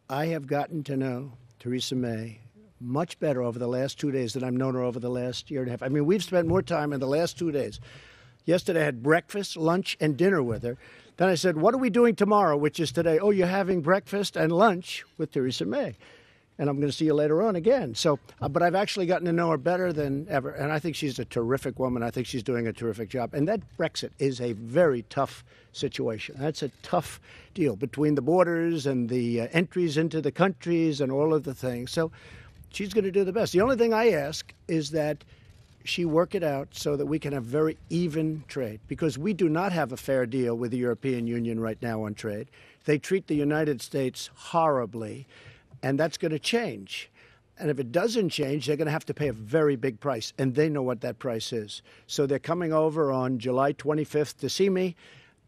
I have gotten to know Theresa May much better over the last 2 days than I've known her over the last year and a half. I mean, we've spent more time in the last 2 days. Yesterday I had breakfast, lunch, and dinner with her. Then I said, what are we doing tomorrow, which is today? Oh, you're having breakfast and lunch with Theresa May. And I'm going to see you later on again. So, but I've actually gotten to know her better than ever. And I think she's a terrific woman. I think she's doing a terrific job. And that Brexit is a very tough situation. That's a tough deal between the borders and the entries into the countries and all of the things. So she's going to do the best. The only thing I ask is that she work it out so that we can have very even trade, because we do not have a fair deal with the European Union right now on trade. They treat the United States horribly. And that's going to change. And if it doesn't change, they're going to have to pay a very big price. And they know what that price is. So they're coming over on July 25th to see me.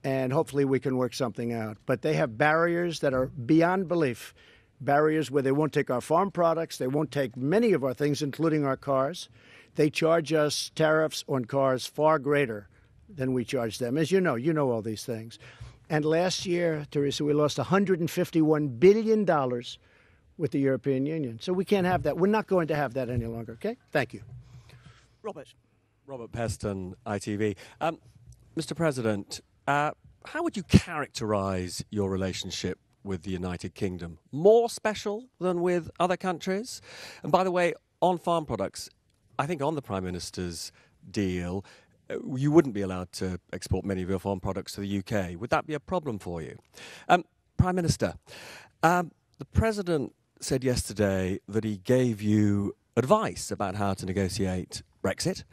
And hopefully we can work something out. But they have barriers that are beyond belief. barriers where they won't take our farm products, they won't take many of our things, including our cars. They charge us tariffs on cars far greater than we charge them. As you know all these things. And last year, Teresa, we lost $151 billion with the European Union. So we can't have that. We're not going to have that any longer, okay? Thank you. Robert Peston, ITV. Mr. President, how would you characterize your relationship with the United Kingdom? More special than with other countries? And by the way, on farm products, I think on the Prime Minister's deal, you wouldn't be allowed to export many of your farm products to the UK. Would that be a problem for you? Prime Minister, the President said yesterday that he gave you advice about how to negotiate Brexit,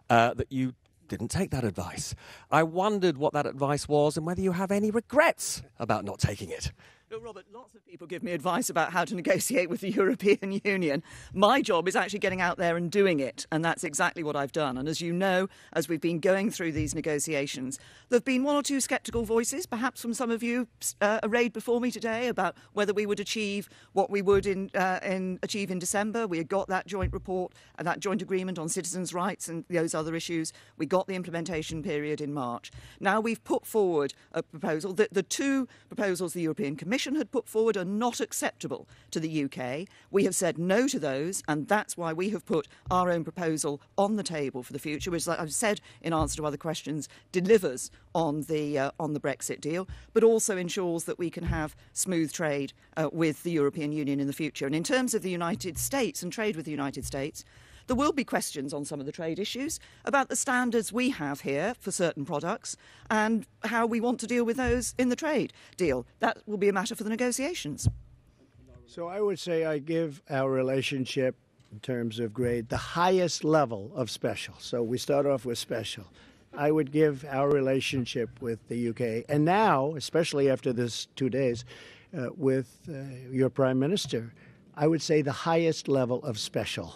that you didn't take that advice. I wondered what that advice was and whether you have any regrets about not taking it. Look, Robert, lots of people give me advice about how to negotiate with the European Union. My job is actually getting out there and doing it, and that's exactly what I've done. And as you know, as we've been going through these negotiations, there have been one or two sceptical voices, perhaps from some of you arrayed before me today, about whether we would achieve what we would achieve in December. We had got that joint report and that joint agreement on citizens' rights and those other issues. We got the implementation period in March. Now we've put forward a proposal that the two proposals the European Commission had put forward are not acceptable to the UK. We have said no to those, and that's why we have put our own proposal on the table for the future, which, like I've said in answer to other questions, delivers on the Brexit deal, but also ensures that we can have smooth trade with the European Union in the future. And in terms of the United States and trade with the United States, there will be questions on some of the trade issues about the standards we have here for certain products and how we want to deal with those in the trade deal. That will be a matter for the negotiations. So I would say I give our relationship in terms of grade the highest level of special. So we start off with special. I would give our relationship with the UK, and now, especially after this 2 days with your Prime Minister, I would say the highest level of special.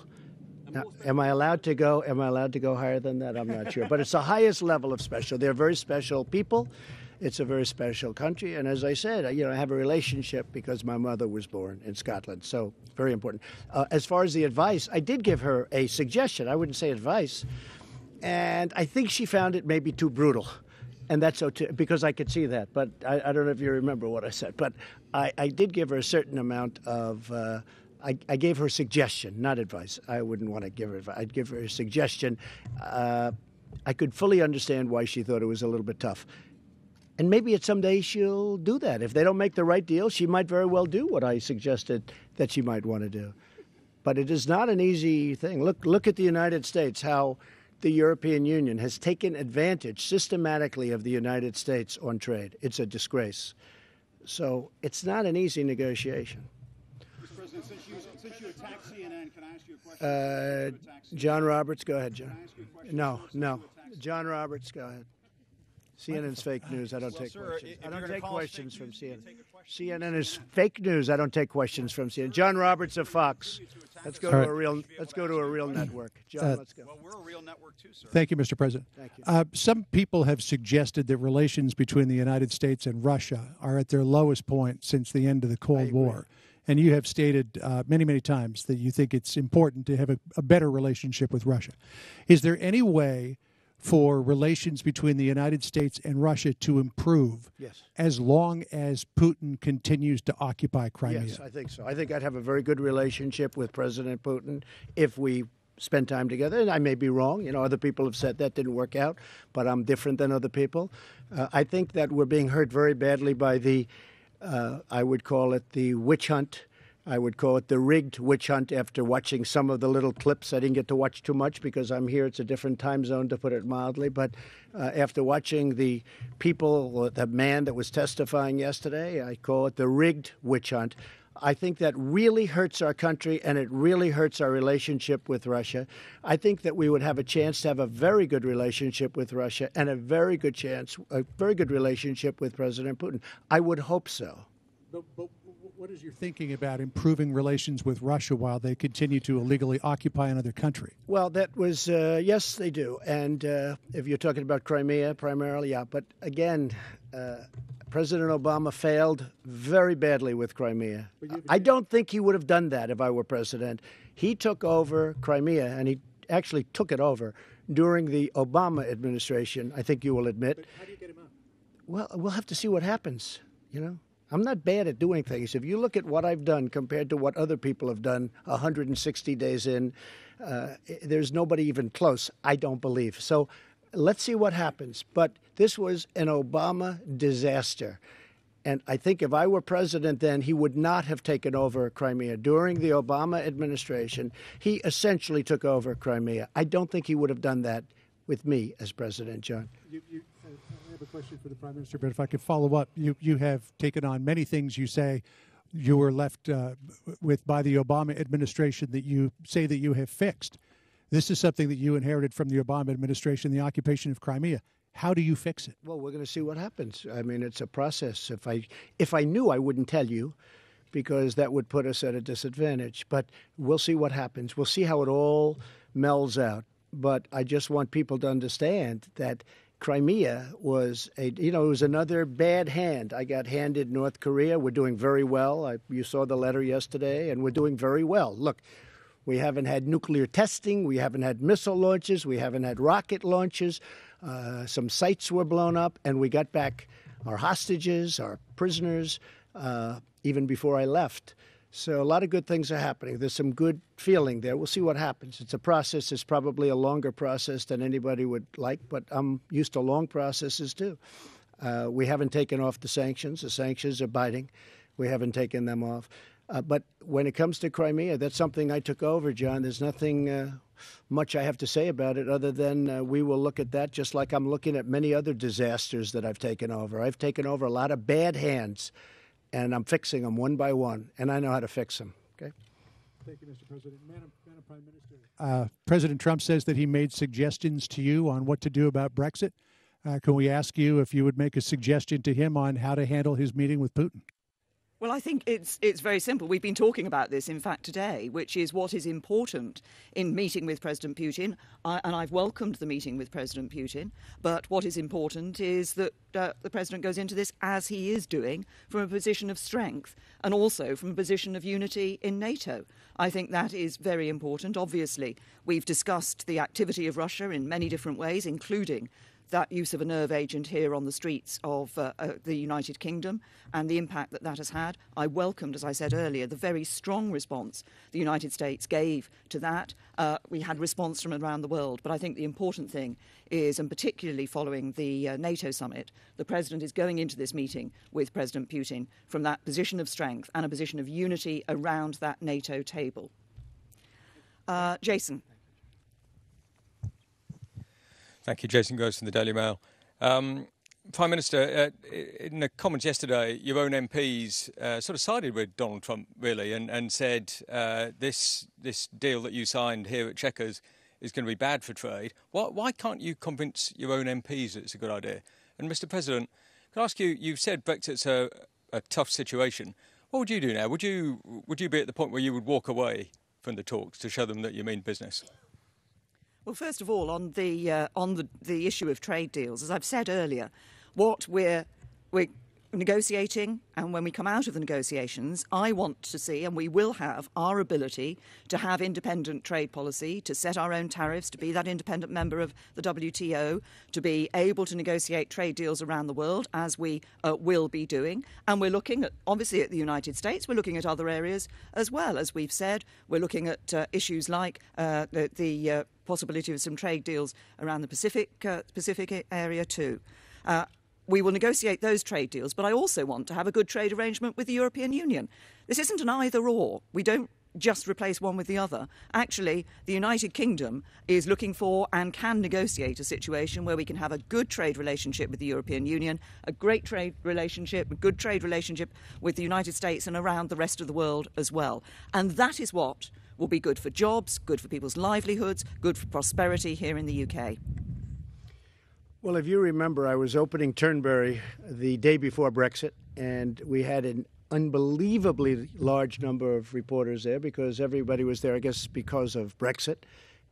Now, am I allowed to go higher than that? I'm not sure. But it's the highest level of special. They're very special people. It's a very special country. And as I said, I have a relationship because my mother was born in Scotland. So very important. As far as the advice, I did give her a suggestion. I wouldn't say advice. And I think she found it maybe too brutal. And that's okay, because I could see that. But I don't know if you remember what I said. But I did give her a certain amount of... I gave her a suggestion, not advice. I wouldn't want to give her advice. I'd give her a suggestion. I could fully understand why she thought it was a little bit tough. And maybe someday she'll do that. If they don't make the right deal, she might very well do what I suggested that she might want to do. But it is not an easy thing. Look at the United States, how the European Union has taken advantage systematically of the United States on trade. It's a disgrace. So it's not an easy negotiation. Since you attacked CNN, can I ask you a question? John Roberts, go ahead, John. No. John Roberts, go ahead. CNN's fake news. I don't take questions. I don't take questions from CNN. CNN is fake news. I don't take questions from CNN. John Roberts of Fox. Let's go to a real network. John, let's go. Well, we're a real network too, sir. Thank you, Mr. President. Thank you. Some people have suggested that relations between the United States and Russia are at their lowest point since the end of the Cold War. And you have stated many, many times that you think it's important to have a better relationship with Russia. Is there any way for relations between the United States and Russia to improve as long as Putin continues to occupy Crimea? Yes, I think so. I think I'd have a very good relationship with President Putin if we spend time together. And I may be wrong. Other people have said that didn't work out, but I'm different than other people. I think that we're being hurt very badly by the I would call it the witch hunt. I would call it the rigged witch hunt after watching some of the little clips. I didn't get to watch too much because I'm here. It's a different time zone, to put it mildly. But after watching the people, the man that was testifying yesterday, I call it the rigged witch hunt. I think that really hurts our country, and it really hurts our relationship with Russia. I think that we would have a chance to have a very good relationship with Russia and a very good relationship with President Putin. I would hope so. But What is your thinking about improving relations with Russia while they continue to illegally occupy another country? Well, that was, yes, they do. And if you're talking about Crimea primarily, yeah. But again, President Obama failed very badly with Crimea. I don't think he would have done that if I were president. He took over Crimea, and he actually took it over during the Obama administration, I think you will admit. But how do you get him out? Well, we'll have to see what happens, you know. I'm not bad at doing things. If you look at what I've done compared to what other people have done 160 days in, there's nobody even close, I don't believe. So let's see what happens. But this was an Obama disaster. And I think if I were president then, he would not have taken over Crimea. During the Obama administration, he essentially took over Crimea. I don't think he would have done that with me as president, John. I have a question for the Prime Minister, but if I could follow up, you have taken on many things you say you were left with by the Obama administration that you say that you have fixed. This is something that you inherited from the Obama administration, the occupation of Crimea. How do you fix it? Well, we're going to see what happens. I mean, it's a process. If I knew, I wouldn't tell you, because that would put us at a disadvantage. But we'll see what happens. We'll see how it all melds out. But I just want people to understand that Crimea was it was another bad hand. I got handed North Korea. We're doing very well. You saw the letter yesterday, and we're doing very well. Look, we haven't had nuclear testing. We haven't had missile launches. We haven't had rocket launches. Some sites were blown up, and we got back our hostages, our prisoners, even before I left. So a lot of good things are happening. There's some good feeling there. We'll see what happens. It's a process. It's probably a longer process than anybody would like, but I'm used to long processes too. We haven't taken off the sanctions. The sanctions are biting. We haven't taken them off. But when it comes to Crimea, that's something I took over, John. There's nothing much I have to say about it other than we will look at that just like I'm looking at many other disasters that I've taken over. I've taken over a lot of bad hands, and I'm fixing them one by one, and I know how to fix them. Okay. Thank you, Mr. President. Madam Prime Minister. President Trump says that he made suggestions to you on what to do about Brexit. Can we ask you if you would make a suggestion to him on how to handle his meeting with Putin? Well, I think it's very simple. We've been talking about this, in fact, today, which is what is important in meeting with President Putin. And I've welcomed the meeting with President Putin. But what is important is that the President goes into this, as he is doing, from a position of strength and also from a position of unity in NATO. I think that is very important. Obviously, we've discussed the activity of Russia in many different ways, including that use of a nerve agent here on the streets of the United Kingdom and the impact that that has had. I welcomed, as I said earlier, the very strong response the United States gave to that. We had response from around the world, but I think the important thing is, and particularly following the NATO summit, the President is going into this meeting with President Putin from that position of strength and a position of unity around that NATO table. Jason. Thank you. Jason Gross from the Daily Mail. Prime Minister, in the comments yesterday, your own MPs sort of sided with Donald Trump, really, and said this deal that you signed here at Chequers is going to be bad for trade. Why can't you convince your own MPs that it's a good idea? And, Mr. President, can I ask you, you've said Brexit's a tough situation. What would you do now? Would you be at the point where you would walk away from the talks to show them that you mean business? Well, first of all, on the issue of trade deals, as I've said earlier, what we're negotiating, and when we come out of the negotiations, I want to see, and we will have, our ability to have independent trade policy, to set our own tariffs, to be that independent member of the WTO, to be able to negotiate trade deals around the world, as we will be doing. And we're looking at, obviously, at the United States. We're looking at other areas as well. As we've said, we're looking at issues like the possibility of some trade deals around the Pacific area too. We will negotiate those trade deals, but I also want to have a good trade arrangement with the European Union. This isn't an either-or. We don't just replace one with the other. Actually, the United Kingdom is looking for and can negotiate a situation where we can have a good trade relationship with the European Union, a great trade relationship, a good trade relationship with the United States and around the rest of the world as well. And that is what will be good for jobs, good for people's livelihoods, good for prosperity here in the UK. Well, if you remember, I was opening Turnberry the day before Brexit, and we had an unbelievably large number of reporters there because everybody was there, I guess, because of Brexit.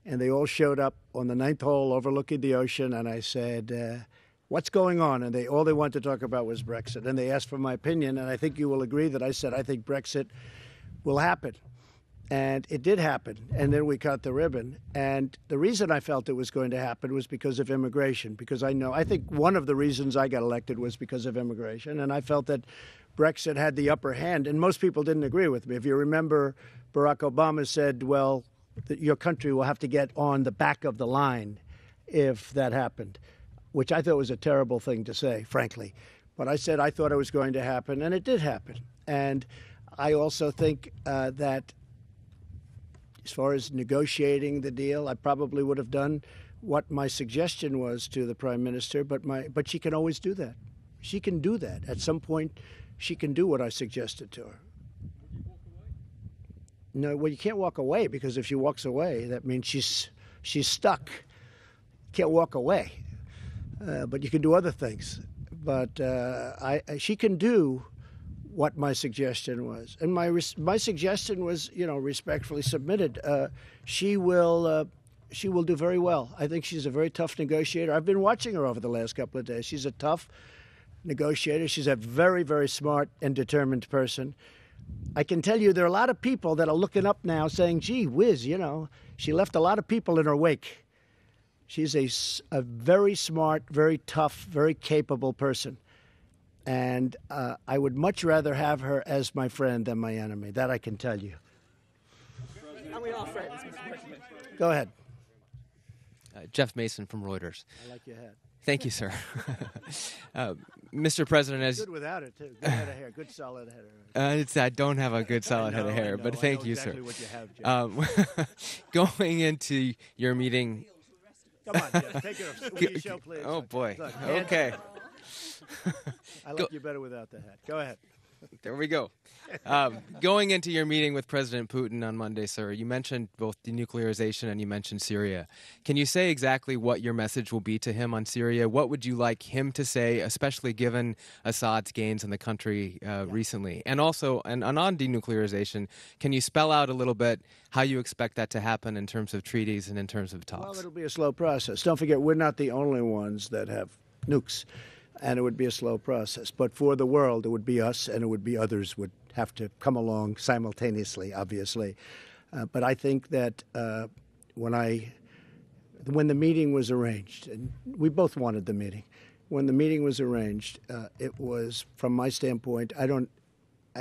And they all showed up on the 9th hole overlooking the ocean. And I said, what's going on? And all they wanted to talk about was Brexit. And they asked for my opinion. And I think you will agree that I said I think Brexit will happen. And it did happen. And then we cut the ribbon. And the reason I felt it was going to happen was because of immigration. Because I think one of the reasons I got elected was because of immigration. And I felt that Brexit had the upper hand. And most people didn't agree with me. If you remember, Barack Obama said, well, that your country will have to get on the back of the line if that happened, which I thought was a terrible thing to say, frankly. But I said I thought it was going to happen, and it did happen. And I also think that as far as negotiating the deal, I probably would have done what my suggestion was to the Prime Minister, but she can always do that. She can do that. At some point, she can do what I suggested to her. No, well, you can't walk away because if she walks away, that means she's stuck. Can't walk away, but you can do other things. But she can do what my suggestion was, and my suggestion was, respectfully submitted. She will do very well. I think she's a very tough negotiator. I've been watching her over the last couple of days. She's a tough negotiator. She's a very, very smart and determined person. I can tell you there are a lot of people that are looking up now saying, gee whiz, she left a lot of people in her wake. She's a very smart, very tough, very capable person. And I would much rather have her as my friend than my enemy. That I can tell you. And we are friends, Mr. President. Go ahead. Jeff Mason from Reuters. I like your hat. Thank you, sir. Mr. President, as good without it too. Good head of hair. Good solid head of hair. I don't have a good solid head of hair, but thank you, exactly sir. What you have, Jeff. Going into your meeting. Come on, Jeff. Take it off. Will you show, please? Oh boy. Look, Okay. I like you better without the hat. Go ahead. There we go. Going into your meeting with President Putin on Monday, sir, you mentioned both denuclearization and you mentioned Syria. Can you say exactly what your message will be to him on Syria? What would you like him to say, especially given Assad's gains in the country recently? And also, on denuclearization, can you spell out a little bit how you expect that to happen in terms of treaties and in terms of talks? Well, it'll be a slow process. Don't forget, we're not the only ones that have nukes. And it would be a slow process. But for the world, it would be us, and it would be others would have to come along simultaneously, obviously. But I think that when the meeting was arranged, and we both wanted the meeting, when the meeting was arranged, it was, from my standpoint, I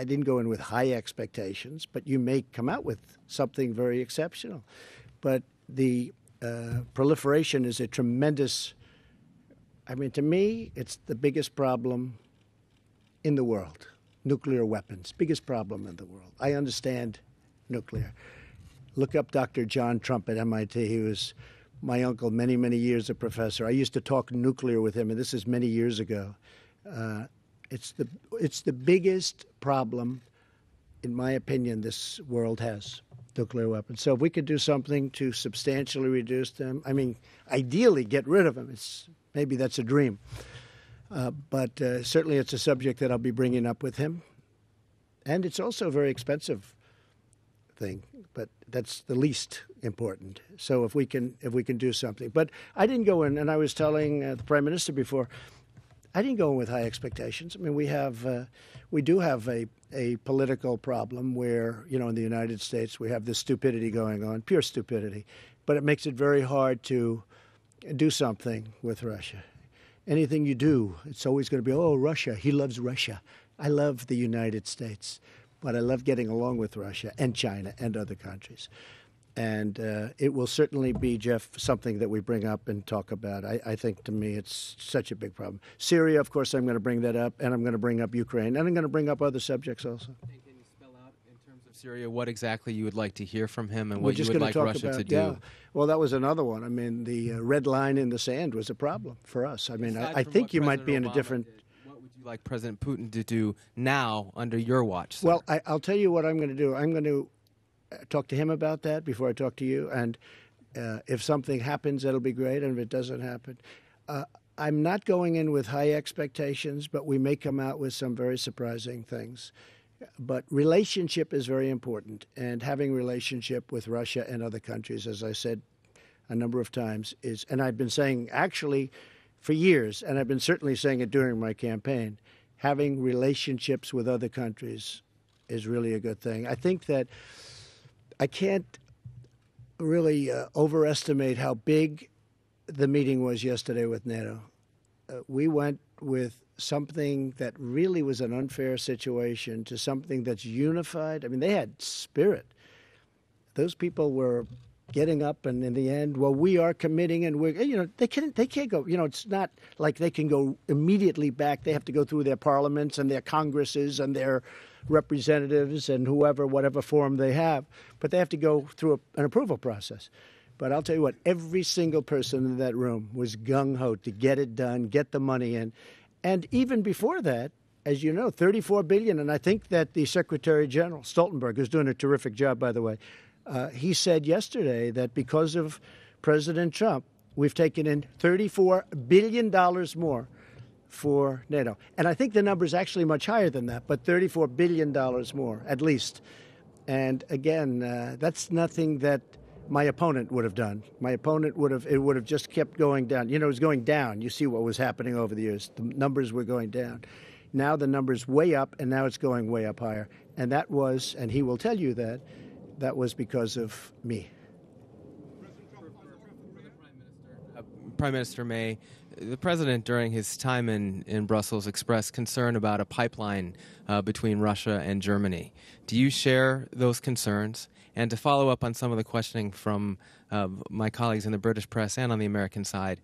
didn't go in with high expectations, but you may come out with something very exceptional. But the proliferation is a tremendous. I mean, to me, it's the biggest problem in the world. Nuclear weapons, biggest problem in the world. I understand nuclear. Look up Dr. John Trump at MIT. He was my uncle, many, many years a professor. I used to talk nuclear with him, and this is many years ago. It's the biggest problem, in my opinion, this world has, nuclear weapons. So if we could do something to substantially reduce them, I mean, ideally get rid of them. Maybe that's a dream. But certainly it's a subject that I'll be bringing up with him. And it's also a very expensive thing, but that's the least important. So if we can do something. But I didn't go in, and I was telling the Prime Minister before, I didn't go in with high expectations. I mean, we do have a political problem where, in the United States, we have this stupidity going on, pure stupidity. But it makes it very hard to do something with Russia. Anything you do, it's always going to be, oh, Russia, he loves Russia. I love the United States, but I love getting along with Russia and China and other countries. And it will certainly be, Jeff, something that we bring up and talk about. I think, to me, it's such a big problem. Syria, of course, I'm going to bring that up, and I'm going to bring up Ukraine, and I'm going to bring up other subjects also. Syria, what exactly you would like to hear from him and what you would like Russia to do? Yeah. Well, that was another one. I mean, the red line in the sand was a problem for us. I mean, I think you might be in a different. What would you like President Putin to do now under your watch, sir? Well, I'll tell you what I'm going to do. I'm going to talk to him about that before I talk to you. And if something happens, that'll be great. And if it doesn't happen, I'm not going in with high expectations, but we may come out with some very surprising things. But relationship is very important, and having relationship with Russia and other countries, as I said a number of times, is, and I've been saying actually for years, and I've been certainly saying it during my campaign, having relationships with other countries is really a good thing. I think that I can't really overestimate how big the meeting was yesterday with NATO. We went with something that really was an unfair situation to something that's unified. I mean, they had spirit. Those people were getting up, and in the end, well, we are committing, and we're, you know, they can't go, you know, it's not like they can go immediately back. They have to go through their parliaments and their congresses and their representatives and whatever form they have, but they have to go through an approval process. But I'll tell you what, every single person in that room was gung-ho to get it done, get the money in. And even before that, as you know, $34 billion, and I think that the Secretary General, Stoltenberg, who's doing a terrific job, by the way, he said yesterday that because of President Trump, we've taken in $34 billion more for NATO. And I think the number is actually much higher than that, but $34 billion more, at least. And again, that's nothing that my opponent would have done. My opponent would have just kept going down. You know, it was going down. You see what was happening over the years. The numbers were going down. Now the number's way up, and now it's going way up higher. And that was, and he will tell you that, that was because of me. Prime Minister May, the president during his time in Brussels expressed concern about a pipeline between Russia and Germany. Do you share those concerns? And to follow up on some of the questioning from my colleagues in the British press and on the American side,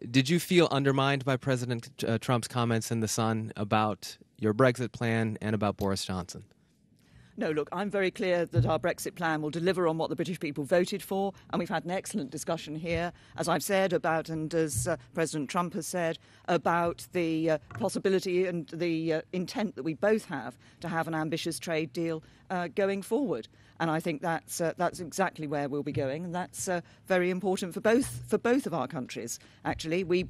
did you feel undermined by President Trump's comments in The Sun about your Brexit plan and about Boris Johnson? No, look, I'm very clear that our Brexit plan will deliver on what the British people voted for, and we've had an excellent discussion here, as I've said, about, and as President Trump has said, about the possibility and the intent that we both have to have an ambitious trade deal going forward. And I think that's exactly where we'll be going, and that's very important for both of our countries. Actually, we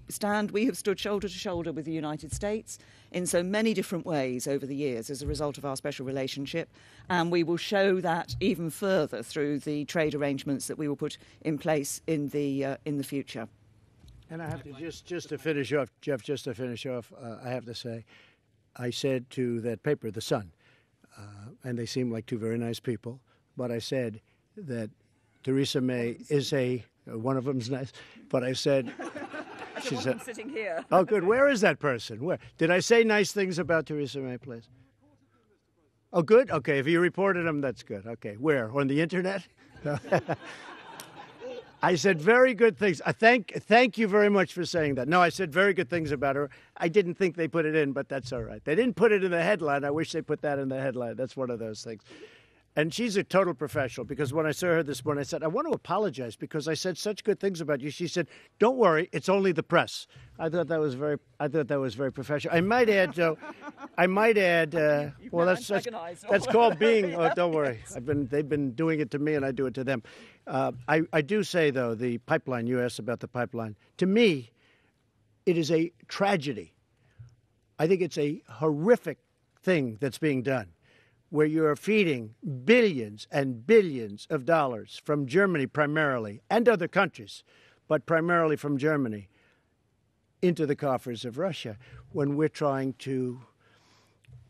have stood shoulder to shoulder with the United States in so many different ways over the years as a result of our special relationship, and we will show that even further through the trade arrangements that we will put in place in the future. And I have to just to finish off, Jeff. Just to finish off, I have to say, I said to that paper, The Sun, and they seem like two very nice people. But I said that Theresa May is one of them's nice, but I said, she said, sitting here. Oh, good. Where is that person? Where? Did I say nice things about Theresa May, please? Oh, good. Okay. If you reported them, that's good. Okay. Where? On the internet? I said very good things. Thank you very much for saying that. No, I said very good things about her. I didn't think they put it in, but that's all right. They didn't put it in the headline. I wish they put that in the headline. That's one of those things. And she's a total professional, because when I saw her this morning, I said, I want to apologize because I said such good things about you. She said, don't worry, it's only the press. I thought that was very professional. I might add, well, that's called being, oh, don't worry. They've been doing it to me and I do it to them. I do say, though, the pipeline, you asked about the pipeline. To me, it is a tragedy. I think it's a horrific thing that's being done, where you're feeding billions and billions of dollars from Germany primarily, and other countries, but primarily from Germany, into the coffers of Russia, when we're trying to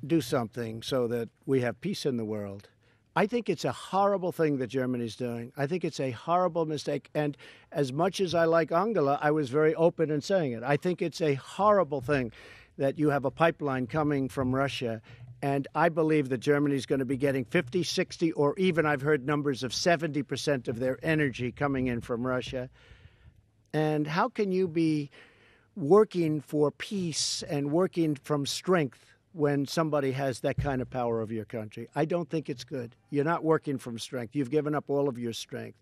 do something so that we have peace in the world. I think it's a horrible thing that Germany's doing. I think it's a horrible mistake. And as much as I like Angela, I was very open in saying it. I think it's a horrible thing that you have a pipeline coming from Russia. And I believe that Germany is going to be getting 50, 60, or even I've heard numbers of 70% of their energy coming in from Russia. And how can you be working for peace and working from strength when somebody has that kind of power over your country? I don't think it's good. You're not working from strength. You've given up all of your strength.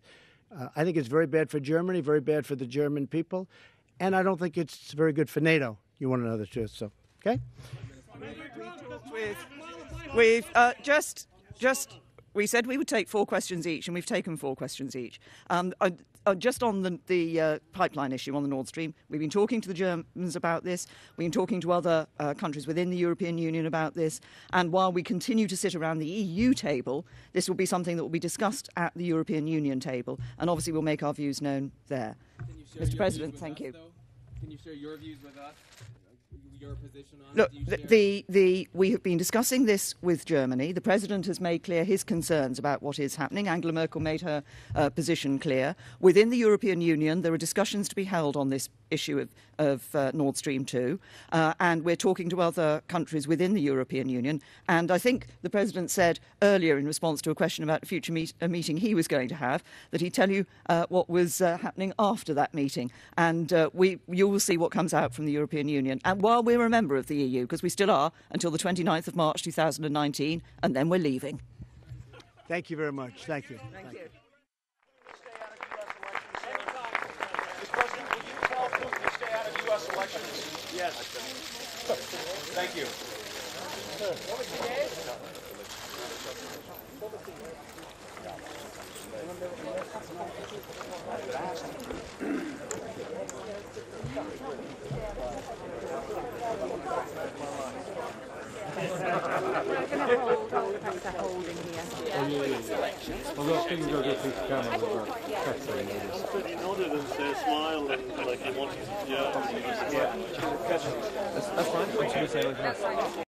I think it's very bad for Germany, very bad for the German people. And I don't think it's very good for NATO. You want to know the truth, so, We said we would take 4 questions each, and we've taken 4 questions each. Just on the pipeline issue on the Nord Stream, we've been talking to the Germans about this. We've been talking to other countries within the European Union about this. And while we continue to sit around the EU table, this will be something that will be discussed at the European Union table. And obviously we'll make our views known there. Mr. President, thank you. Can you share your views with us? Your position on Look, it? we have been discussing this with Germany. The President has made clear his concerns about what is happening. Angela Merkel made her position clear. Within the European Union, there are discussions to be held on this issue of Nord Stream 2, and we're talking to other countries within the European Union. And I think the President said earlier in response to a question about a future meeting he was going to have, that he'd tell you what was happening after that meeting. And you will see what comes out from the European Union. And while we're a member of the EU, because we still are until the 29th of March 2019, and then we're leaving. Thank you very much. Thank you. Thank you. Elections? Yes. Thank you. He nodded and smiled and like he wanted to, That's fine.